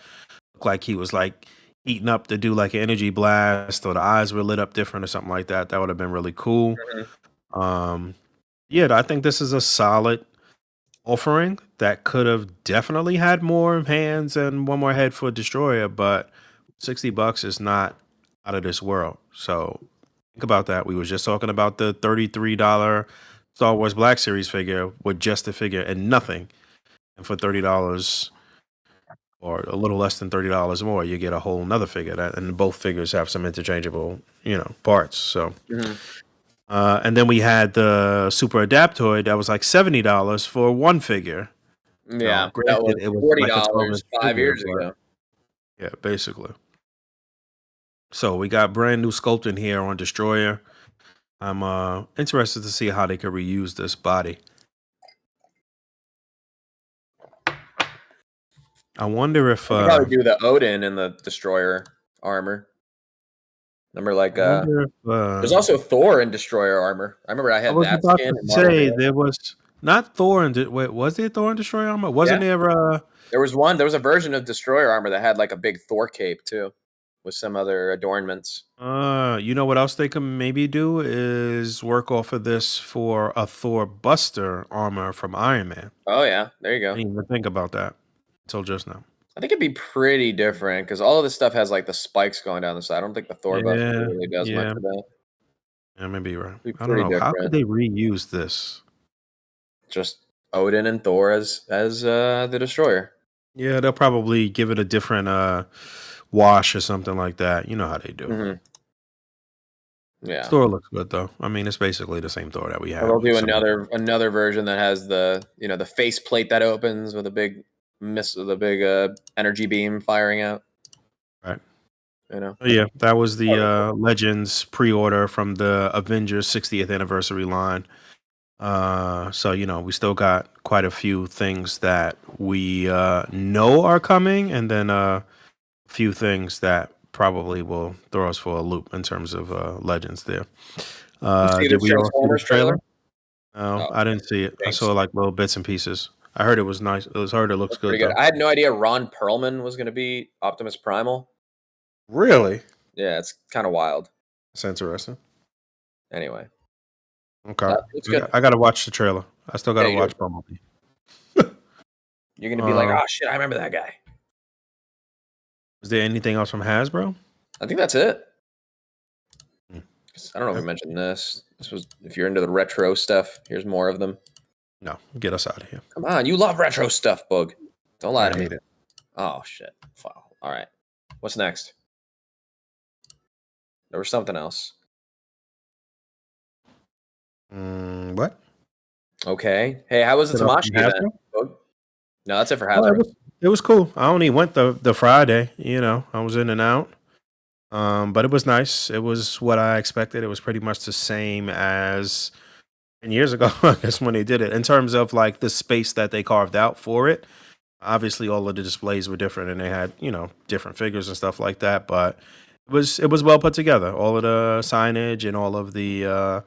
looked like he was like heating up to do like an energy blast, or the eyes were lit up different or something like that, that would have been really cool. Yeah, I think this is a solid offering that could have definitely had more hands and 1 more head for Destroyer, but $60 is not out of this world. So think about that. We was just talking about the $33 Star Wars Black Series figure with just the figure and nothing. And for $30 or a little less than $30 more, you get a whole nother figure. And both figures have some interchangeable, parts. So, and then we had the Super Adaptoid that was like $70 for 1 figure. Yeah, Granted, that was it was $40 like a 12-inch 5 figure, years but- ago. Yeah, basically. So we got brand new sculpting here on Destroyer. I'm interested to see how they could reuse this body. I wonder if I probably do the Odin and the Destroyer armor. Remember, like I wonder if, there's also Thor and Destroyer armor. I remember I I had was that about skin. to in Model say War. there was not Thor and wait, was there Thor and Destroyer armor? Wasn't there? There was a version of Destroyer armor that had like a big Thor cape too. with some other adornments. You know what else they can maybe do is work off of this for a Thor Buster armor from Iron Man. Oh yeah, there you I go. didn't even think about that until just now. I think it'd be pretty different because all of this stuff has like the spikes going down the side. I don't think the Thor Buster really does much of that. Yeah, maybe you're right. Be I don't know. pretty How could different. they reuse this? Just Odin and Thor as the Destroyer. Yeah, they'll probably give it a different wash or something like that. You know how they do. Mm-hmm. Yeah, Thor looks good though. I mean, it's basically the same Thor that we have. they'll do another version that has the the face plate that opens with a big energy beam firing out. Right. Oh, yeah, that was the Legends pre-order from the Avengers 60th anniversary line. So we still got quite a few things that we know are coming, and then a few things that probably will throw us for a loop in terms of Legends there. Did we all see the trailer? No, I didn't see it. Thanks. I saw like little bits and pieces. I heard it was nice. It looks good. Pretty good. I had no idea Ron Perlman was going to be Optimus Primal. Really? Yeah, it's kind of wild. That's interesting. Anyway. Okay. It's good. I got to watch the trailer. I still got to watch Bumblebee. You're going to be like, oh, shit, I remember that guy. Was there anything else from Hasbro? I think that's it. I don't know if we mentioned this. This was, if you're into the retro stuff, here's more of them. No, get us out of here. Come on, you love retro stuff, Boog. Don't lie to me. Hate it. Oh, shit. Wow. All right. What's next? There was something else. What? Okay. Hey, how was the Tamashii event? Boog? No, that's it for Hasbro. It was cool. I only went the Friday. I was in and out. But it was nice. It was what I expected. It was pretty much the same as 10 years ago, I guess, when they did it. In terms of like the space that they carved out for it, obviously all of the displays were different, and they had different figures and stuff like that. But it was well put together. All of the signage and all of the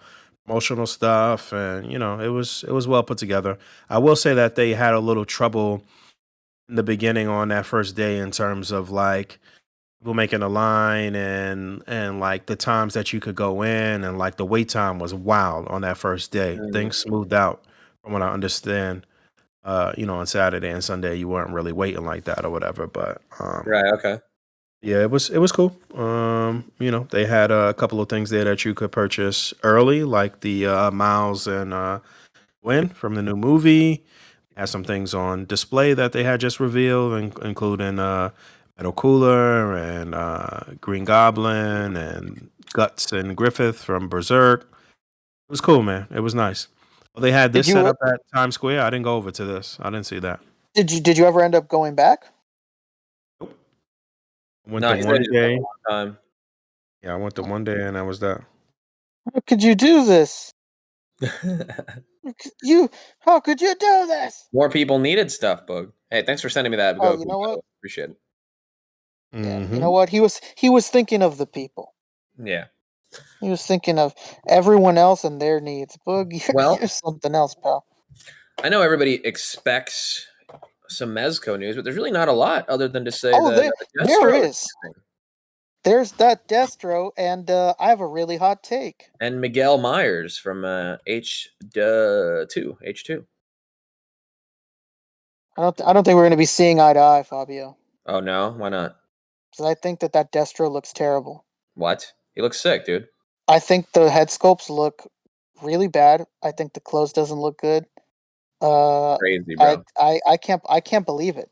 promotional stuff, and it was well put together. I will say that they had a little trouble in the beginning on that first day in terms of like people making a line and like the times that you could go in, and like the wait time was wild on that first day. Things smoothed out from what I understand. On Saturday and Sunday you weren't really waiting like that or whatever. But right, okay. Yeah, it was cool. They had a couple of things there that you could purchase early, like the Miles and Gwen from the new movie. Had some things on display that they had just revealed, including Metal Cooler and Green Goblin and Guts and Griffith from Berserk. It was cool, man. It was nice. Well, they had this set up at Times Square. I didn't go over to this. I didn't see that. Did you ever end up going back? Nope. Went to one day. Yeah, I went to one day and that was that. How could you do this? How could you do this? More people needed stuff, Boog. Hey, thanks for sending me that. Oh, you know what? Appreciate it. Yeah, you know what? He was thinking of the people. Yeah. He was thinking of everyone else and their needs. Boog, you're something else, pal. I know everybody expects some Mezco news, but there's really not a lot other than to say that there is. There's that Destro, and I have a really hot take. And Miguel Myers from H2. I don't think we're going to be seeing eye to eye, Fabio. Oh no, why not? Because I think that Destro looks terrible. What? He looks sick, dude. I think the head sculpts look really bad. I think the clothes doesn't look good. Crazy, bro. I can't believe it.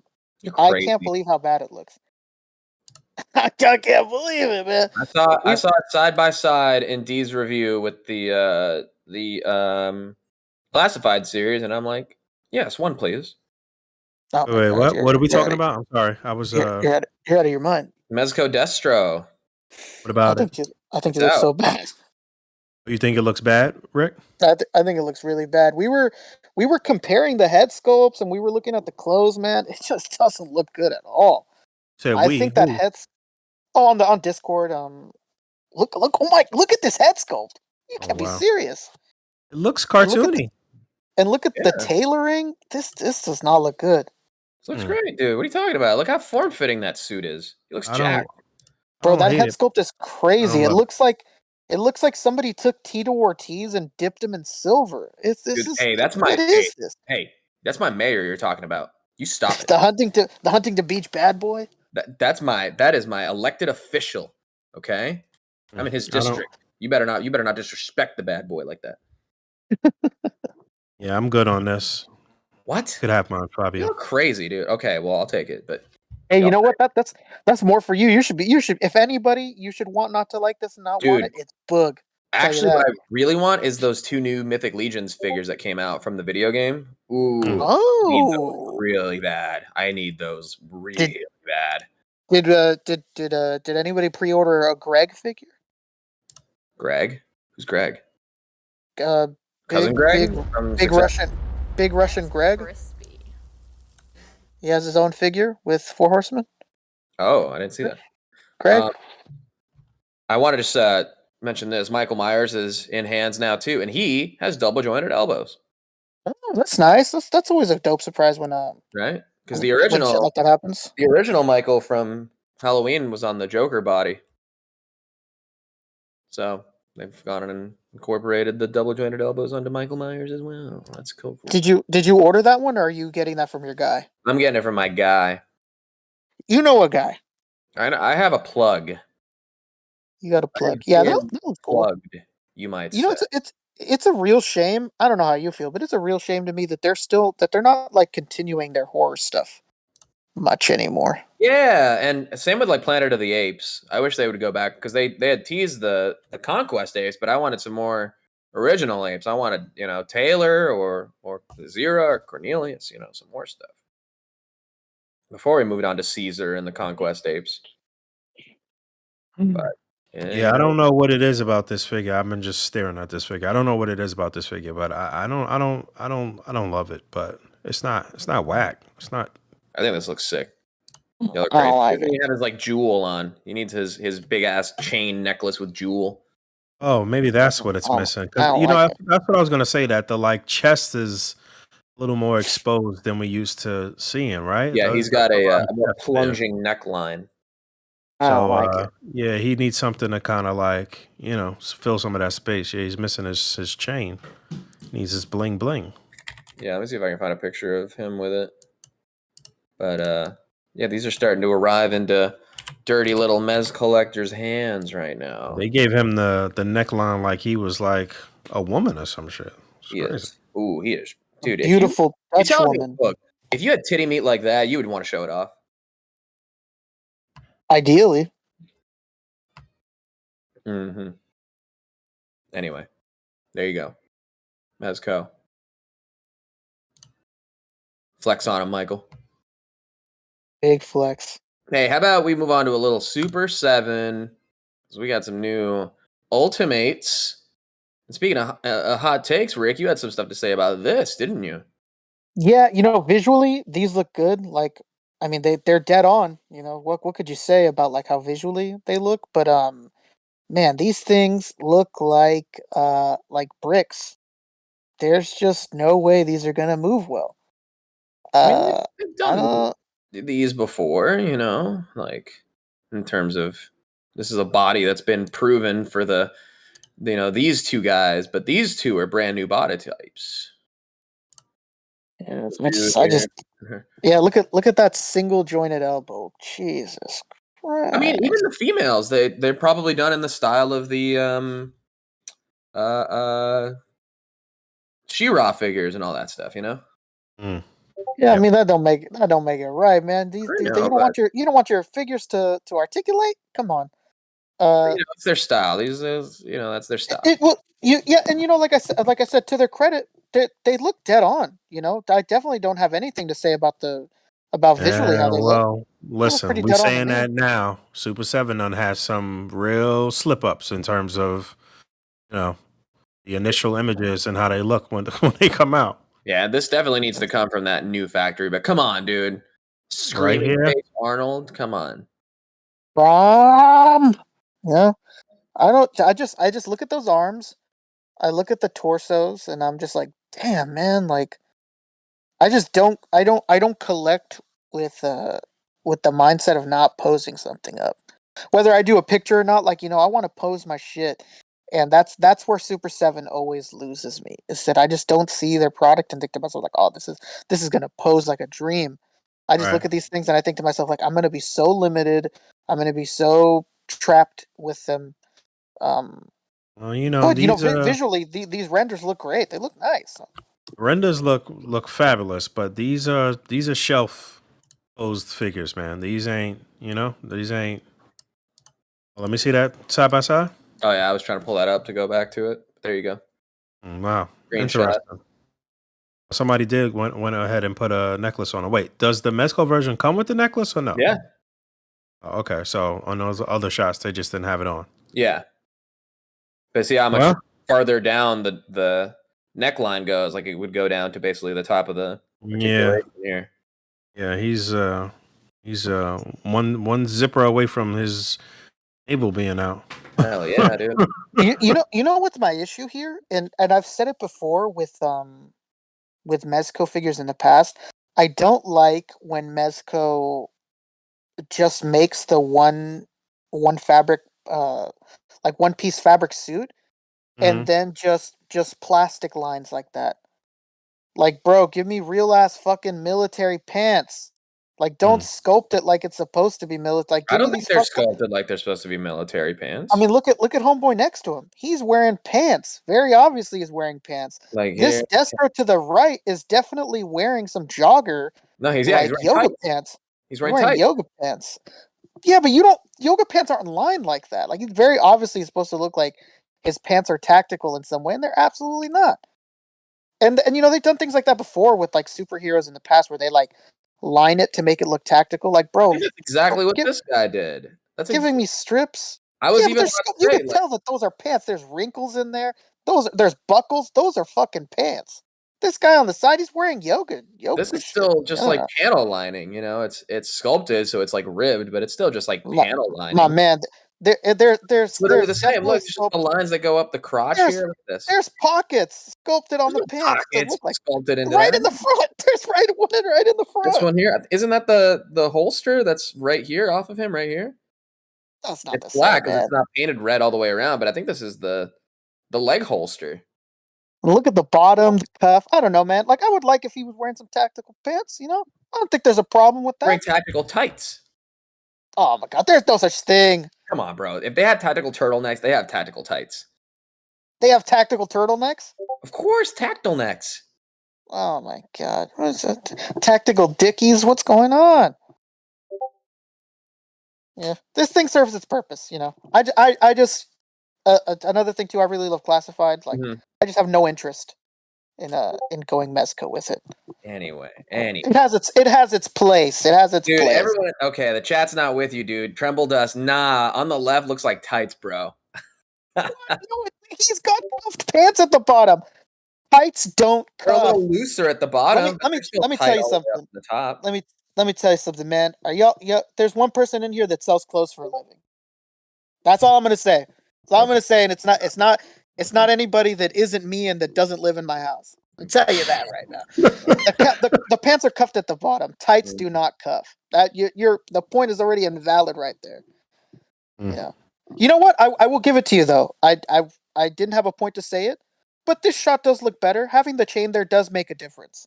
I can't believe how bad it looks. I can't believe it, man. I saw it side by side in D's review with the classified series, and I'm like, yes, one please. Oh, wait, what? What are we talking about? I'm sorry, I was. You're out of your mind. Mezco Destro. What about it? I think it looks so bad. You think it looks bad, Rick? I think it looks really bad. We were comparing the head sculpts, and we were looking at the clothes, man. It just doesn't look good at all. I think that heads. Oh, on Discord. Look at this head sculpt. You can't be serious. It looks cartoony. And look at the tailoring. This does not look good. This looks great, dude. What are you talking about? Look how form fitting that suit is. He looks jacked. Bro, that hate head it. sculpt is crazy. I It don't looks like somebody took Tito Ortiz and dipped him in silver. Dude, hey, that's what my is this? hey, that's my mayor you're talking about. You stop it. The Huntington Beach bad boy. That is my elected official. Okay, I'm in his I don't. district. You better not disrespect the bad boy like that. Yeah, I'm good on this. What? Could have mine, Fabio. You're crazy, dude. Okay, well I'll take it, but Hey, you y'all- know what? That's more for you. You should if anybody you should want not to like this and not want Dude. it. It's Boog. Tell you actually, what that. I really want is those 2 new Mythic Legions figures that came out from the video game. Ooh, I need those Oh, really bad. I need those really bad. did anybody pre-order a Greg figure? Greg, who's Greg? Uh, Cousin Greg from big Success? Russian Greg. Crispy. He has his own figure with 4 horsemen. Oh, I didn't see that. Greg. I want to just mention this. Michael Myers is in hands now too, and he has double jointed elbows. Oh, that's nice. That's always a dope surprise when Right? Because the when shit original like that happens. Michael from Halloween was on the Joker body. So they've gone and incorporated the double jointed elbows onto Michael Myers as well. That's cool. Did you order that one, or are you getting that from your guy? I'm getting it from my guy. You know a guy. I have a plug. You got a plug. Yeah, that was cool. Plugged, you might You know, say. it's a real shame. I don't know how you feel, but it's a real shame to me that they're not like continuing their horror stuff much anymore. Yeah, and same with like Planet of the Apes. I wish they would go back because they had teased the Conquest apes, but I wanted some more original apes. I wanted, Taylor or Zira or Cornelius, some more stuff. Before we moved on to Caesar and the Conquest apes. But Yeah, I don't know what it is about this figure. I've been just staring at this figure. I don't know what it is about this figure, but I don't love it. But it's not whack. It's not. I think this looks sick. You look I great. don't like He had his like jewel on. He needs his big ass chain necklace with jewel. Oh, maybe that's what it's missing. I don't Because like it. that's what I was gonna say. That the like chest is a little more exposed than we used to seeing, right? Yeah, he's got a more chest there. plunging neckline. I don't So like it. yeah, he needs something to kind of like fill some of that space. Yeah, he's missing his chain. He needs his bling bling. Yeah, let me see if I can find a picture of him with it. But yeah, these are starting to arrive into dirty little Mez collectors' hands right now. They gave him the neckline like he was like a woman or some shit. It's He crazy. is. Ooh, he is. Dude, Beautiful you Dutch tell me, woman. look, if you had titty meat like that, you would want to show it off. Ideally. Mm-hmm. Anyway, there you go. Mezco. Flex on him, Michael. Big flex. Hey, how about we move on to a little Super 7? So we got some new Ultimates. And speaking of hot takes, Rick, you had some stuff to say about this, didn't you? Yeah, visually these look good. Like, I mean, they're dead on. What could you say about like how visually they look? But man, these things look like bricks. There's just no way these are gonna move well. I mean, they've I done don't. these before, like in terms of this is a body that's been proven for these two guys, but these two are brand new body types. Yeah, Dude, yeah. Look at that single jointed elbow. Jesus Christ. I mean, even the females, they're probably done in the style of the She-Ra figures and all that stuff, Mm. Yeah, I mean that don't make it right, man. These I you know, don't want your figures to articulate. Come on. It's their style. These that's their style. And like I said, to their credit, they look dead on. I definitely don't have anything to say about visually how they look. Well, listen, pretty we dead on to saying me. that now. Super 7 done has some real slip ups in terms of the initial images and how they look when they come out. Yeah, this definitely needs to come from that new factory. But come on, dude, screaming here? face Arnold, come on. Yeah. I just look at those arms. I look at the torsos, and I'm just like, damn, man. Like, I don't collect with the mindset of not posing something up. whether I do a picture or not, like, you know, I want to pose my shit. And that's where Super 7 always loses me. Is that I just don't see their product and think to myself like, oh, this is gonna pose like a dream. I just look at these things and I think to myself like, I'm gonna be so limited. I'm gonna be so trapped with them. Well, you know, But you know, these visually, these renders look great. They look nice. renders look fabulous, but these are shelf posed figures, man. These ain't, you know, these ain't. Let me see that side by side. Oh yeah, I was trying to pull that up to go back to it. There you go. Wow, Green interesting. shot. Somebody went ahead and put a necklace on it. Wait, does the Mezco version come with the necklace or no? Yeah. Oh, okay, so on those other shots, they just didn't have it on. Yeah. But see how much farther down the neckline goes, like it would go down to basically the top of the articulation here. Yeah, he's one zipper away from his navel being out. Hell yeah, dude. You know what's my issue here, and I've said it before with Mezco figures in the past. I don't like when Mezco just makes the one fabric, like one piece fabric suit, and then just plastic lines like that. Like, bro, give me real ass fucking military pants. Like, don't sculpt it like it's supposed to be military. Like, I don't think they're sculpted like they're supposed to be military pants. I mean, look at Homeboy next to him. He's wearing pants. Very obviously, he's wearing pants. Like this Destro to the right is definitely wearing some jogger. No, he's wearing yoga tights. pants. He's wearing yoga pants. Yeah, but yoga pants aren't lined like that. Like, he's very obviously supposed to look like his pants are tactical in some way, and they're absolutely not. And you know, they've done things like that before with like superheroes in the past where they like line it to make it look tactical. Like, bro, that's exactly what this guy did. That's giving me strips. I was you can tell that those are pants. There's wrinkles in there. There's buckles. Those are fucking pants. This guy on the side, he's wearing yoga. This is still just like panel lining. You know, it's sculpted, so it's like ribbed, but it's still just like panel lining. My man, there's literally the same. Look, just the lines that go up the crotch here. Like this. There's pockets sculpted on the pants. Pockets like sculpted in right in the front. There's one right in the front. This one here, isn't that the holster that's right here off of him right here? That's not it's black because it's not painted red all the way around, but I think this is the leg holster. Look at the bottom, the cuff. I don't know, man. Like, I would like if he was wearing some tactical pants, you know? I don't think there's a problem with that. Wearing tactical tights. Oh my god, there's no such thing. Come on, bro. If they have tactical turtlenecks, they have tactical tights. They have tactical turtlenecks? Of course, tactile necks. Oh my god. What is that? Tactical dickies? What's going on? Yeah, this thing serves its purpose, you know. I just another thing too. I really love classified. Like, I just have no interest in going Mezco with it. Anyway, it has its place. It has its dude, place. Everyone, okay, the chat's not with you, dude. Tremble Dust, nah. On the left looks like tights, bro. He's got cuffed pants at the bottom. Tights don't cuff. They're a little looser at the bottom. Let me tell you something. The top. Let me tell you something, man. Are y'all? There's one person in here that sells clothes for a living. That's all I'm gonna say. That's all I'm gonna say, and it's not anybody that isn't me and that doesn't live in my house. I'll tell you that right now. The pants are cuffed at the bottom. Tights do not cuff. That the point is already invalid right there. Yeah. You know what? I will give it to you though. I didn't have a point to say it, but this shot does look better. Having the chain there does make a difference.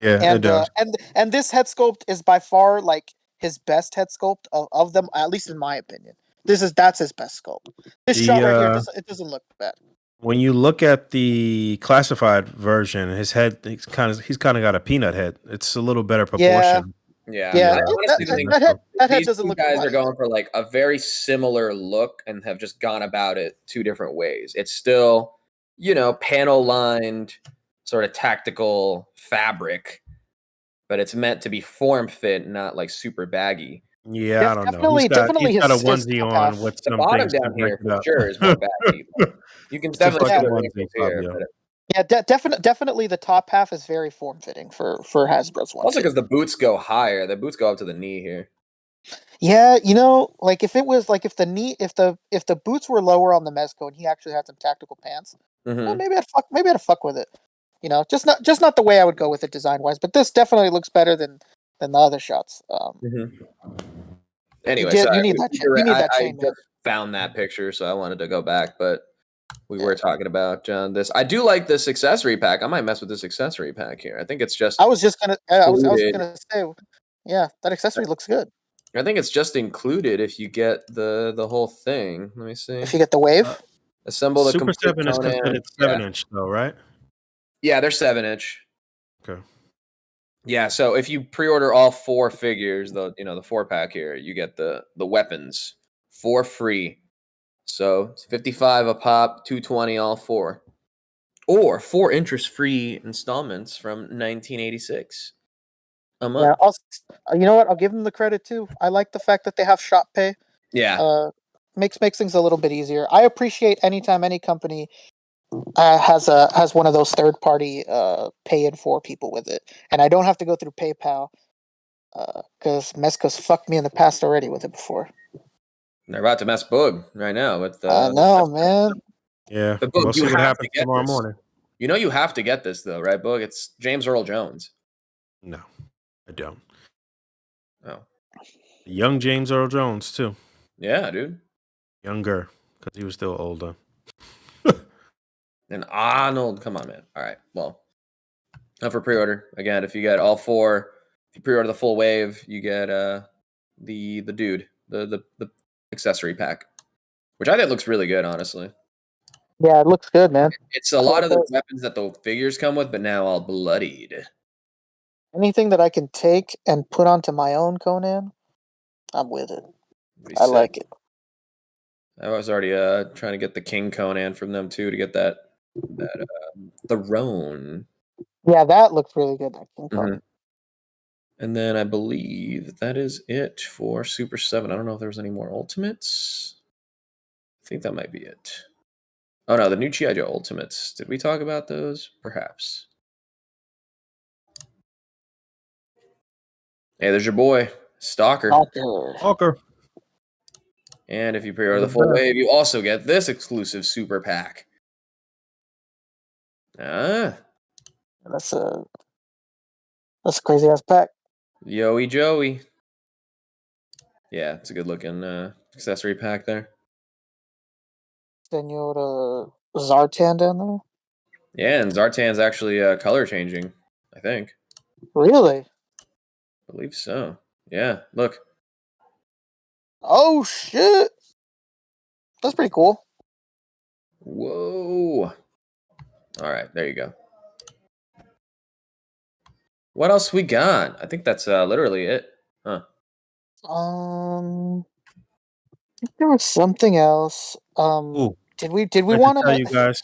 Yeah, it does. And this head sculpt is by far like his best head sculpt of them, at least in my opinion. That's his best sculpt. This shot right here, it doesn't look bad. When you look at the classified version, his head he's kind of got a peanut head. It's a little better proportion. Yeah. I honestly think that head doesn't two look. Guys are going for like a very similar look and have just gone about it two different ways. It's still, you know, panel lined, sort of tactical fabric, but it's meant to be form fit, not like super baggy. Yeah, I don't know. He's got a onesie on with the some bottom things down here for sure is more baggy. You can definitely see the wrinkles here. Yeah, definitely the top half is very form fitting for Hasbro's one. Also, because the boots go higher. The boots go up to the knee here. Yeah, you know, like if it was like if the boots were lower on the Mezco and he actually had some tactical pants, well, maybe I'd fuck with it. You know, just not the way I would go with it design wise. But this definitely looks better than the other shots. Anyway, you need that. You need that chain, I man. just found that picture, so I wanted to go back, but we were talking about this. I do like this accessory pack. I might mess with this accessory pack here. I think it's just. I was gonna say, yeah, that accessory looks good. I think it's just included if you get the whole thing. Let me see. If you get the wave, assemble the Super complete 7 is Conan. considered 7-inch though, right? Yeah, they're 7-inch. Okay. Yeah, so if you pre-order all 4 figures, the 4-pack here, you get the weapons for free. So it's $55 a pop, $220 all 4, or 4 interest-free installments from 1986 a month. Yeah, you know what? I'll give them the credit too. I like the fact that they have shop pay. Yeah, makes things a little bit easier. I appreciate anytime any company has one of those third party pay in for people with it, and I don't have to go through PayPal because Mezco's fucked me in the past already with it before. they're about to mess Boog right now with. I know, man. Yeah, But Boog, we'll see what happens tomorrow this. morning. You know you have to get this though, right, Boog? It's James Earl Jones. No, I don't. Oh, Young James Earl Jones too. yeah, dude. Younger, because he was still older. And Arnold, come on, man. All right, well, not for pre-order. Again, if you get all 4, if you pre-order the full wave, you get the dude, the accessory pack, which I think looks really good, honestly. Yeah, it looks good, man. It's a lot of the weapons that the figures come with, but now all bloodied. Anything that I can take and put onto my own Conan, I'm with it. I like it. I was already trying to get the King Conan from them too to get that the Roan. Yeah, that looks really good. That King Conan. Mm-hmm. And then I believe that is it for Super 7. I don't know if there was any more Ultimates. I think that might be it. Oh no, the new G.I. Joe Ultimates. Did we talk about those? Perhaps. Hey, there's your boy, Stalker. Stalker. And if you pre-order the full wave, you also get this exclusive super pack. That's a crazy ass pack. Yoey Joey. Yeah, it's a good looking accessory pack there. Then you got Zartan down there. Yeah, and Zartan's actually color changing, I think. Really? I believe so. Yeah, look. Oh shit! That's pretty cool. Whoa. All right, there you go. What else we got? I think that's literally it. Huh. I think there was something else. Ooh, did we want to tell you guys?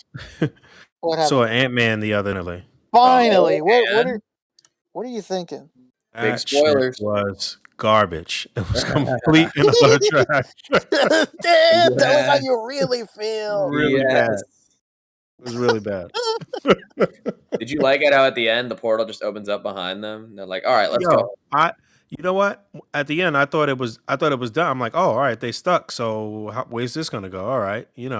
What Saw happened? Ant-Man the other night. Finally, Oh, what are you thinking? Big That spoilers. shit was garbage. It was complete and utter trash. Damn, tell us how you really feel. Really bad. It was really bad. Did you like it how at the end the portal just opens up behind them? And they're like, all right, let's go. You know what? At the end, I thought it was done. I'm like, oh, all right, they stuck. So where's this gonna go? All right, Then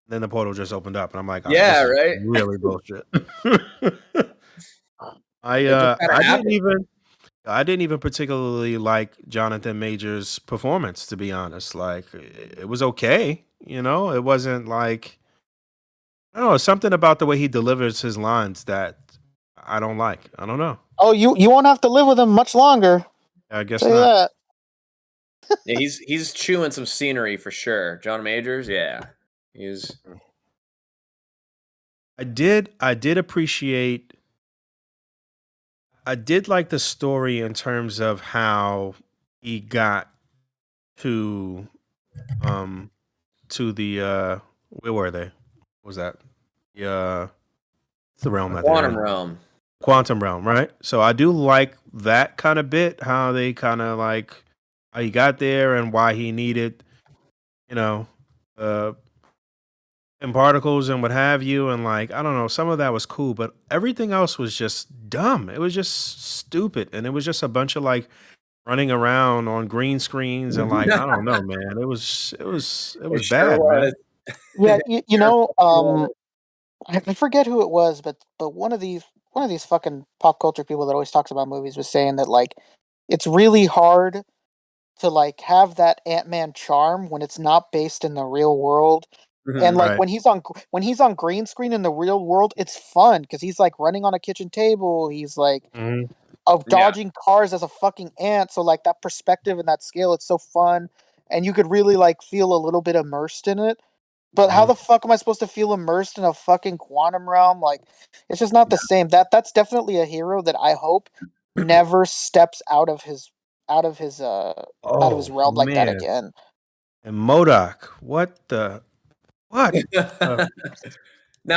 the portal just opened up, and I'm like, yeah, this is right. really bullshit. I didn't even particularly like Jonathan Majors' performance, to be honest. Like, it was okay, It wasn't like, I don't know, something about the way he delivers his lines that I don't like. I don't know. Oh, you won't have to live with him much longer. I guess Say not. that. Yeah, he's chewing some scenery for sure. John Majors, yeah, he's. I did appreciate. I did like the story in terms of how he got to the where were they? What was that? The realm that Quantum realm. Quantum realm, right? So I do like that kind of bit, how they kind of like how he got there and why he needed, and particles and what have you, and like I don't know, some of that was cool, but everything else was just dumb. It was just stupid, and it was just a bunch of like running around on green screens and like I don't know, man. It was bad, man. Yeah, I forget who it was, but one of these fucking pop culture people that always talks about movies was saying that like it's really hard to like have that Ant-Man charm when it's not based in the real world. And like Right. when he's on green screen in the real world, it's fun because he's like running on a kitchen table. He's like Mhm. dodging cars as a fucking ant. So like that perspective and that scale, it's so fun, and you could really like feel a little bit immersed in it. But how the fuck am I supposed to feel immersed in a fucking quantum realm? Like, it's just not the same. That's definitely a hero that I hope never steps out of his realm like that Man. again. And MODOK, what? Now,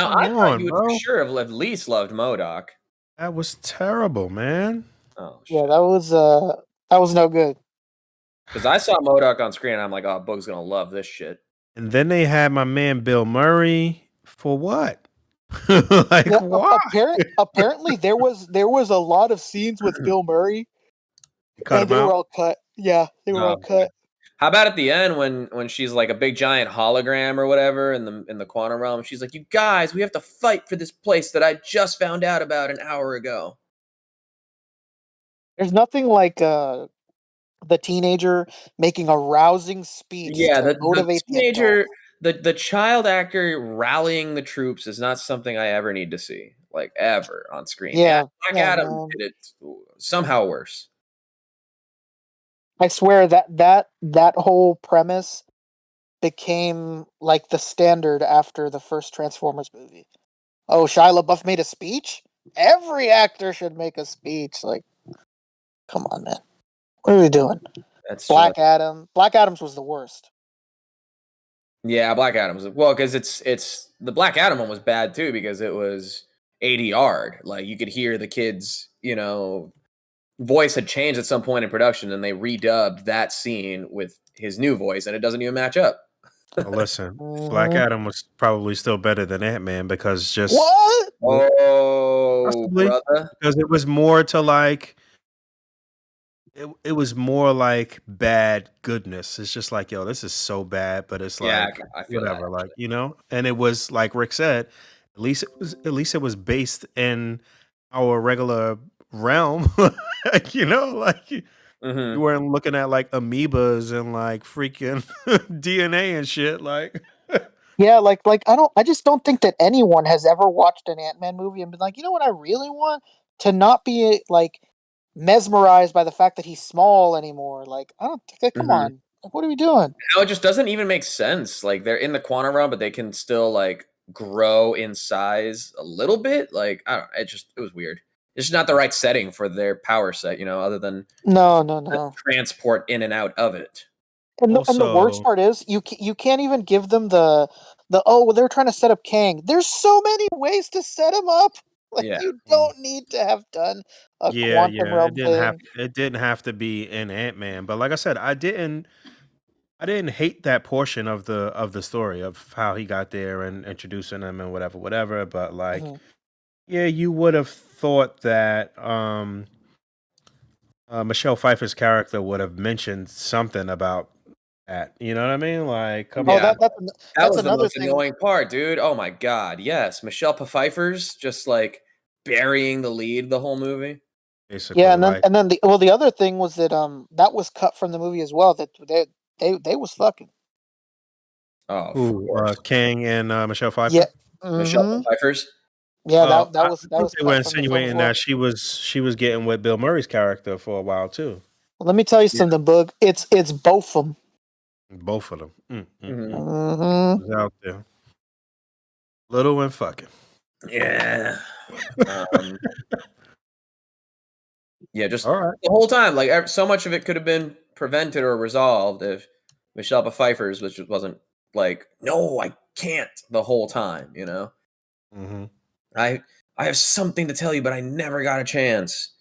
Come I thought on, you would for bro. sure have at least loved MODOK. That was terrible, man. Oh, shit. Yeah, that was no good. Because I saw MODOK on screen and I'm like, oh, Boog's going to love this shit. And then they had my man Bill Murray for what? Like, Yeah, why? apparently there was a lot of scenes with Bill Murray, Cut and him they were out. all cut. Yeah, they were all Oh, cut. How about at the end when she's like a big giant hologram or whatever in the quantum realm? She's like, "You guys, we have to fight for this place that I just found out about an hour ago." There's nothing like the teenager making a rousing speech Yeah, to the motivate the adult. teenager, the child actor rallying the troops is not something I ever need to see, like ever on screen. And Yeah, Black yeah, Adam man. did it somehow worse. I swear that whole premise became like the standard after the first Transformers movie. Oh, Shia LaBeouf made a speech? Every actor should make a speech. Like, come on, man. What are we doing? That's Black Adams was the worst. Yeah, Black Adam's well because it's the Black Adam one was bad too because it was ADR'd. Like you could hear the kids, voice had changed at some point in production, and they redubbed that scene with his new voice, and it doesn't even match up. Well, listen, Black Adam was probably still better than Ant-Man because What? Oh, possibly brother. because it was more to like it was more like bad goodness. It's just like, yo, this is so bad, but it's Yeah, like I feel whatever, that. like, and it was like Rick said, at least it was based in our regular realm. Like, like you Mm-hmm. weren't looking at like amoebas and like freaking DNA and shit. Like Yeah, like I just don't think that anyone has ever watched an Ant-Man movie and been like, you know what I really want? To not be like mesmerized by the fact that he's small anymore. Like, I don't think come Mm-hmm. on. Like, what are we doing? No, it just doesn't even make sense. Like they're in the quantum realm, but they can still like grow in size a little bit. Like I don't. It was weird. It's just not the right setting for their power set. Other than No. transport in and out of it. And the worst also, part is you can't even give them the oh, well, they're trying to set up Kang. There's so many ways to set him up. Like Yeah. you don't need to have done a yeah, quantum it realm didn't thing. have to be in Ant-Man, but like I said, I didn't hate that portion of the story of how he got there and introducing him and whatever. But like, Mhm. yeah, you would have thought that Michelle Pfeiffer's character would have mentioned something about that. You know what I mean? Like, come Oh, Yeah. on, That that's was the another most thing. annoying part, dude. Oh my god, yes. Michelle Pfeiffer's just like burying the lead the whole movie. basically, Yeah, like, and then the other thing was that that was cut from the movie as well. That they was fucking. Oh, of who course. Kang and Michelle Yeah. Pfeiffer. Michelle Mm-hmm. Pfeiffer's. Yeah, I that think was they were cut from the film as insinuating well. that she was getting with Bill Murray's character for a while too. Let me tell you Yeah. something, Boog. It's both of them. Both of them. Mhm. Mm-hmm. Was out there, little and fucking. Yeah. Um, yeah, just All right. the whole time, like so much of it could have been prevented or resolved if Michelle Pfeiffer's wasn't like, no, I can't the whole time. Mm-hmm. I I have something to tell you, but I never got a chance.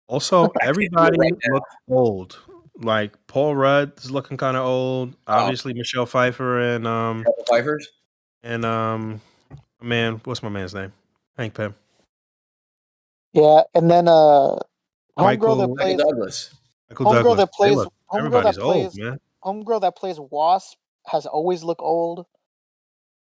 Also, I can't do it everybody right now. looks old. Like Paul Rudd's looking kind of old. Oh, Obviously, Michelle Pfeiffer Michelle Pfeiffer's. and man, what's my man's name? Hank Pym. Yeah, and then homegirl that Michael Michael plays Douglas. Michael homegirl Douglas. that They plays look. Everybody's old, man. homegirl that plays Wasp has always looked old.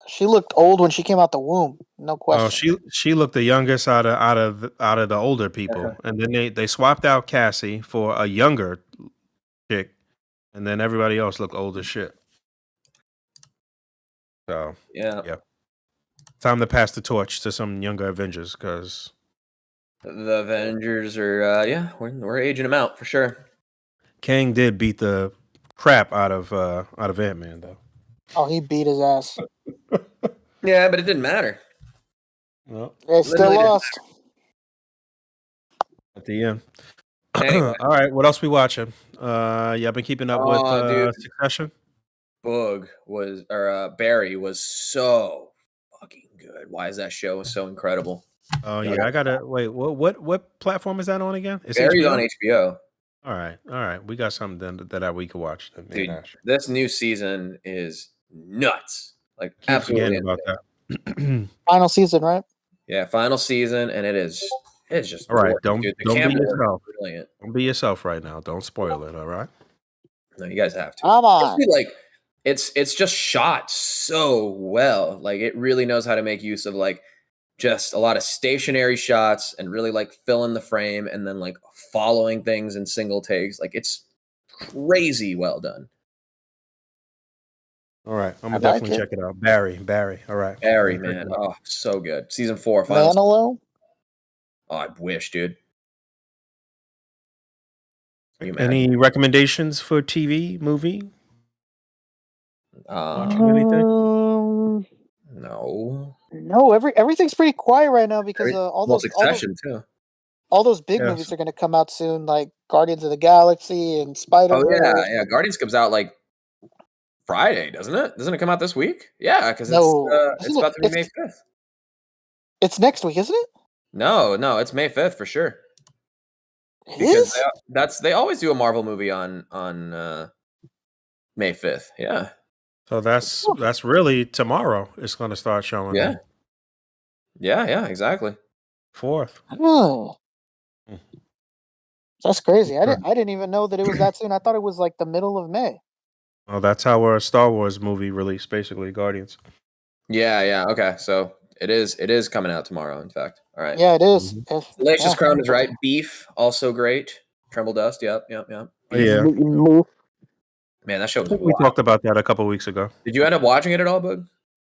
She looked old when she came out the womb, no Oh, question. she looked the youngest out of the older people, and then they swapped out Cassie for a younger chick, and then everybody else looked old as shit. So Yeah. Time to pass the torch to some younger Avengers because the Avengers are we're aging them out for sure. Kang did beat the crap out of Ant-Man though. Oh, he beat his ass. Yeah, but it didn't matter. Well, They still Literally lost. at the end. Anyway. All right, what else we watching? I've been keeping up with dude. Succession. Boog Barry was so fucking good. Why is that show so incredible? Oh yeah, I gotta wait. What platform is that on again? It's Barry's HBO? on HBO. All right. We got something then that we could watch. Dude, this new season is nuts. Like Keep absolutely forgetting about that. Final season, right? Yeah, final season, and it's just all right. gorgeous, Don't dude. The be camera work is yourself. brilliant. Don't be yourself right now. Don't spoil it. All right. No, you guys have to. Come on. Like it's just shot so well. Like it really knows how to make use of like just a lot of stationary shots and really like fill in the frame and then like following things in single takes. Like it's crazy well done. All right. I'm gonna I like definitely it. check it out. Barry. All right. Barry, man. Oh, so good. Season 4, final. Manilow? Oh, I wish, dude. Can you Any recommendations for TV, movie? Watching anything? No. No, everything's pretty quiet right now because all those big Yes. movies are going to come out soon, like Guardians of the Galaxy and Spider-Verse. Oh yeah. Guardians comes out like Friday, doesn't it? Doesn't it come out this week? Yeah, because No. it's about to be May 5th. It's next week, isn't it? No, it's May 5th for sure. It Because is? they always do a Marvel movie on May 5th. Yeah. So that's really tomorrow. It's going to start showing. Yeah. Yeah, exactly. 4th. Oh. Hmm. That's crazy. I didn't even know that it was that soon. I thought it was like the middle of May. Oh, that's how a Star Wars movie released, basically, Guardians. Yeah. Okay, so it is coming out tomorrow. In fact, all right. Yeah, it is. Salacious Crumb is right. Beef also great. Tremble Dust. Yep. Oh, yeah. Man, that show was We talked about that a couple weeks ago. Did you end up watching it at all, Boog?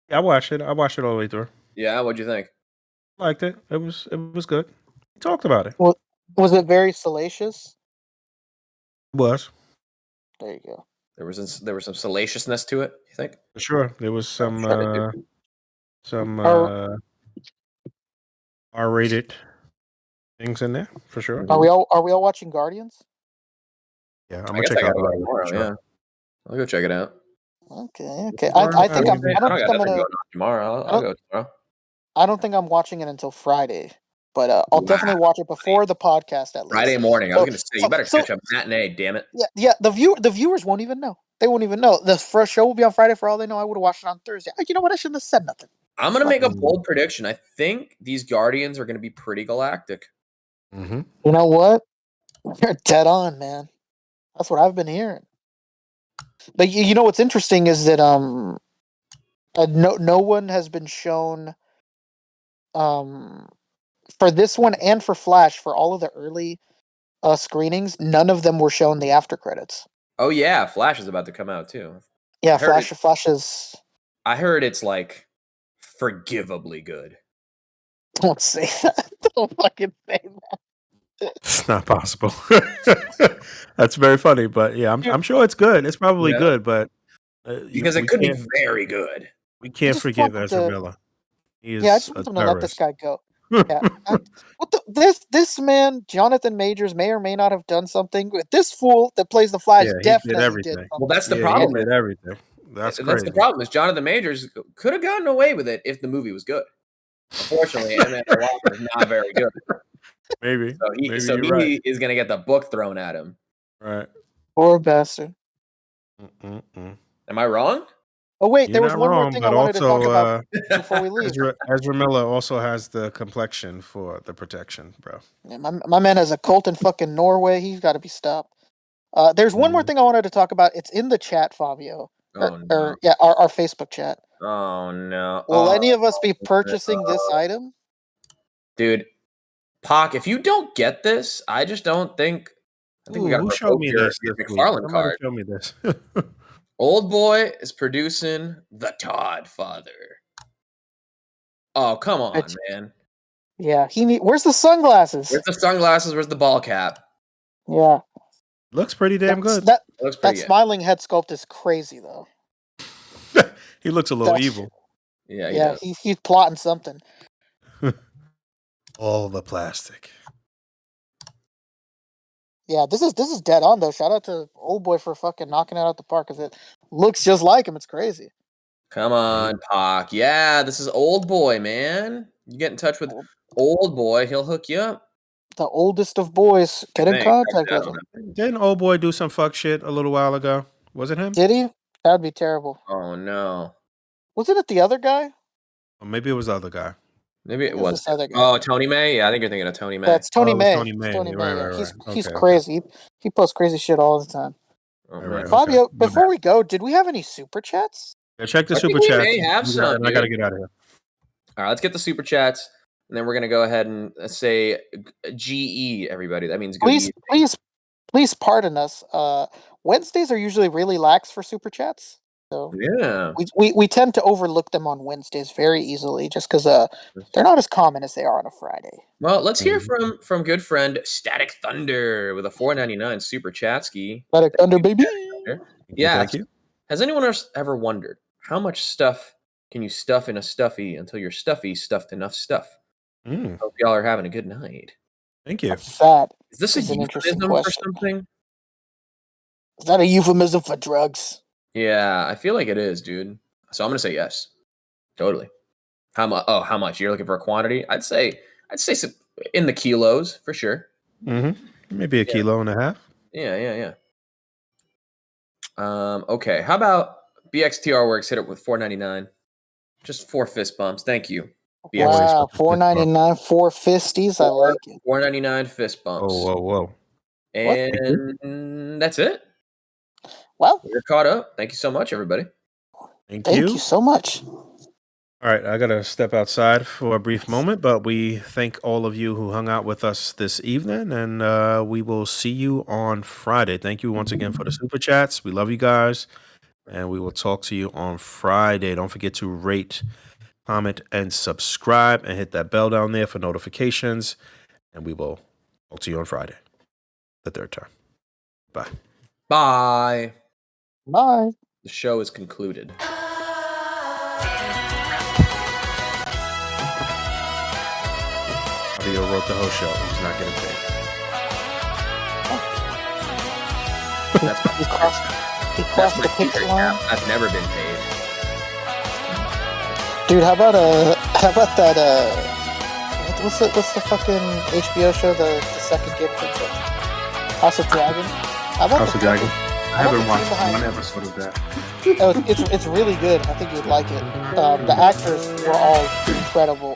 Yeah, I watched it all the way through. Yeah, what'd you think? Liked it. It was good. We talked about it. Well, was it very salacious? It was. There you go. There was some salaciousness to it, you think? For sure. There was some R-rated things in there, for sure. Are we all watching Guardians? Yeah, I'm gonna check out tomorrow. Sure. Yeah, I'll go check it out. Okay. I think I'm. I don't think I'm gonna. Tomorrow. I'll go tomorrow. I don't think I'm watching it until Friday, but I'll definitely watch it before the podcast at least. Friday morning. I was gonna say you better catch a matinee. Damn it. Yeah. The viewers won't even know. They won't even know. The first show will be on Friday. For all they know, I would have watched it on Thursday. You know what? I shouldn't have said nothing. I'm gonna make a bold prediction. I think these Guardians are gonna be pretty galactic. Mm-hmm. You know what? You're dead on, man. That's what I've been hearing. But you know what's interesting is that no one has been shown for this one and for Flash, for all of the early screenings, none of them were shown the after credits. Oh yeah, Flash is about to come out too. Yeah, Flash is. I heard it's like forgivably good. Don't say that. Don't fucking say that. It's not possible. That's very funny, but yeah, I'm sure it's good. It's probably good, but because it could be very good. We can't forgive Ezra Miller. I just want them to let this guy go. Yeah, this man, Jonathan Majors, may or may not have done something. But this fool that plays the Flash definitely did something. Well, that's the problem. He did everything. That's the problem. Is Jonathan Majors could have gotten away with it if the movie was good. Unfortunately, Eminem is not very good. Maybe. So he is going to get the book thrown at him. Right. Poor bastard. Am I wrong? Oh wait, there was one more thing I wanted to talk about before we leave. Ezra Miller also has the complexion for the protection, bro. Yeah, my man has a cult in fucking Norway. He's got to be stopped. There's one more thing I wanted to talk about. It's in the chat, Fabio. Our Facebook chat. Oh no! Will any of us be purchasing this item? Dude, Pac, if you don't get this, I just don't think I think we got who to showed me this your week? McFarlane Somebody card. showed me this. Oldboy is producing the Todd father. Oh, come on, man. Yeah, where's the sunglasses? Where's the sunglasses? Where's the ball cap? Yeah. Looks pretty damn good. Looks pretty That good. smiling head sculpt is crazy, though. He looks a little evil. Yeah, he Yeah, does. he's plotting something. All the plastic. Yeah, this is dead on though. Shout out to Oldboy for fucking knocking it out the park because it looks just like him. It's crazy. Come on, Pac. Yeah, this is Oldboy, man. You get in touch with Oldboy, he'll hook you up. The oldest of boys. Get in contact with him. Didn't Oldboy do some fuck shit a little while ago? Was it him? Did he? That'd be terrible. Oh no. Wasn't it the other guy? Or maybe it was the other guy. Maybe it It was was. this other guy. Oh, Tony May? Yeah, I think you're thinking of Tony May. That's Tony it was May. Tony May. Tony May. Right, Yeah. right. He's Okay. crazy. He posts crazy shit all the time. Oh, Right, man. right. Fabio, Okay. before we go, did we have any super chats? Yeah, check the I think super we chat. may have some, I gotta dude. get out of here. All right, let's get the super chats, and then we're gonna go ahead and say GE, everybody. That means good evening. Please pardon us. Wednesdays are usually really lax for super chats, so Yeah. we tend to overlook them on Wednesdays very easily, just because they're not as common as they are on a Friday. Well, let's hear from good friend Static Thunder with a $4.99 super chatski. Static Thunder, baby. Yeah. Thank you. Has anyone else ever wondered how much stuff can you stuff in a stuffy until your stuffy stuffed enough stuff? Hope y'all are having a good night. Thank you. That Is this is a an interesting euphemism for question. something? Is that a euphemism for drugs? Yeah, I feel like it is, dude. So I'm gonna say yes. Totally. How much? Oh, how much? You're looking for a quantity? I'd say some, in the kilos for sure. Maybe a kilo and a half. Yeah. Okay. How about BXTR Works hit it with $4.99? Just 4 fist bumps. Thank you. BXTR. Wow, $4.99, 4 fisties. I like it. $4.99 fist bumps. Whoa. And that's it. Well, You're caught up. Thank you so much, everybody. Thank thank you so much. All right, I got to step outside for a brief moment, but we thank all of you who hung out with us this evening, and we will see you on Friday. Thank you once again for the super chats. We love you guys, and we will talk to you on Friday. Don't forget to rate, comment, and subscribe, and hit that bell down there for notifications, and we will talk to you on Friday, the third time. Bye. Bye. Bye. The show is concluded. Fabio wrote the whole show. He's not getting paid. He crossed the picket line. I've never been paid. Dude, how about that what's the fucking HBO show, the second Game of Thrones? House of Dragon? How about House of Dragon? I haven't watched behind one episode of that. it's really good. I think you'd like it. The actors were all incredible.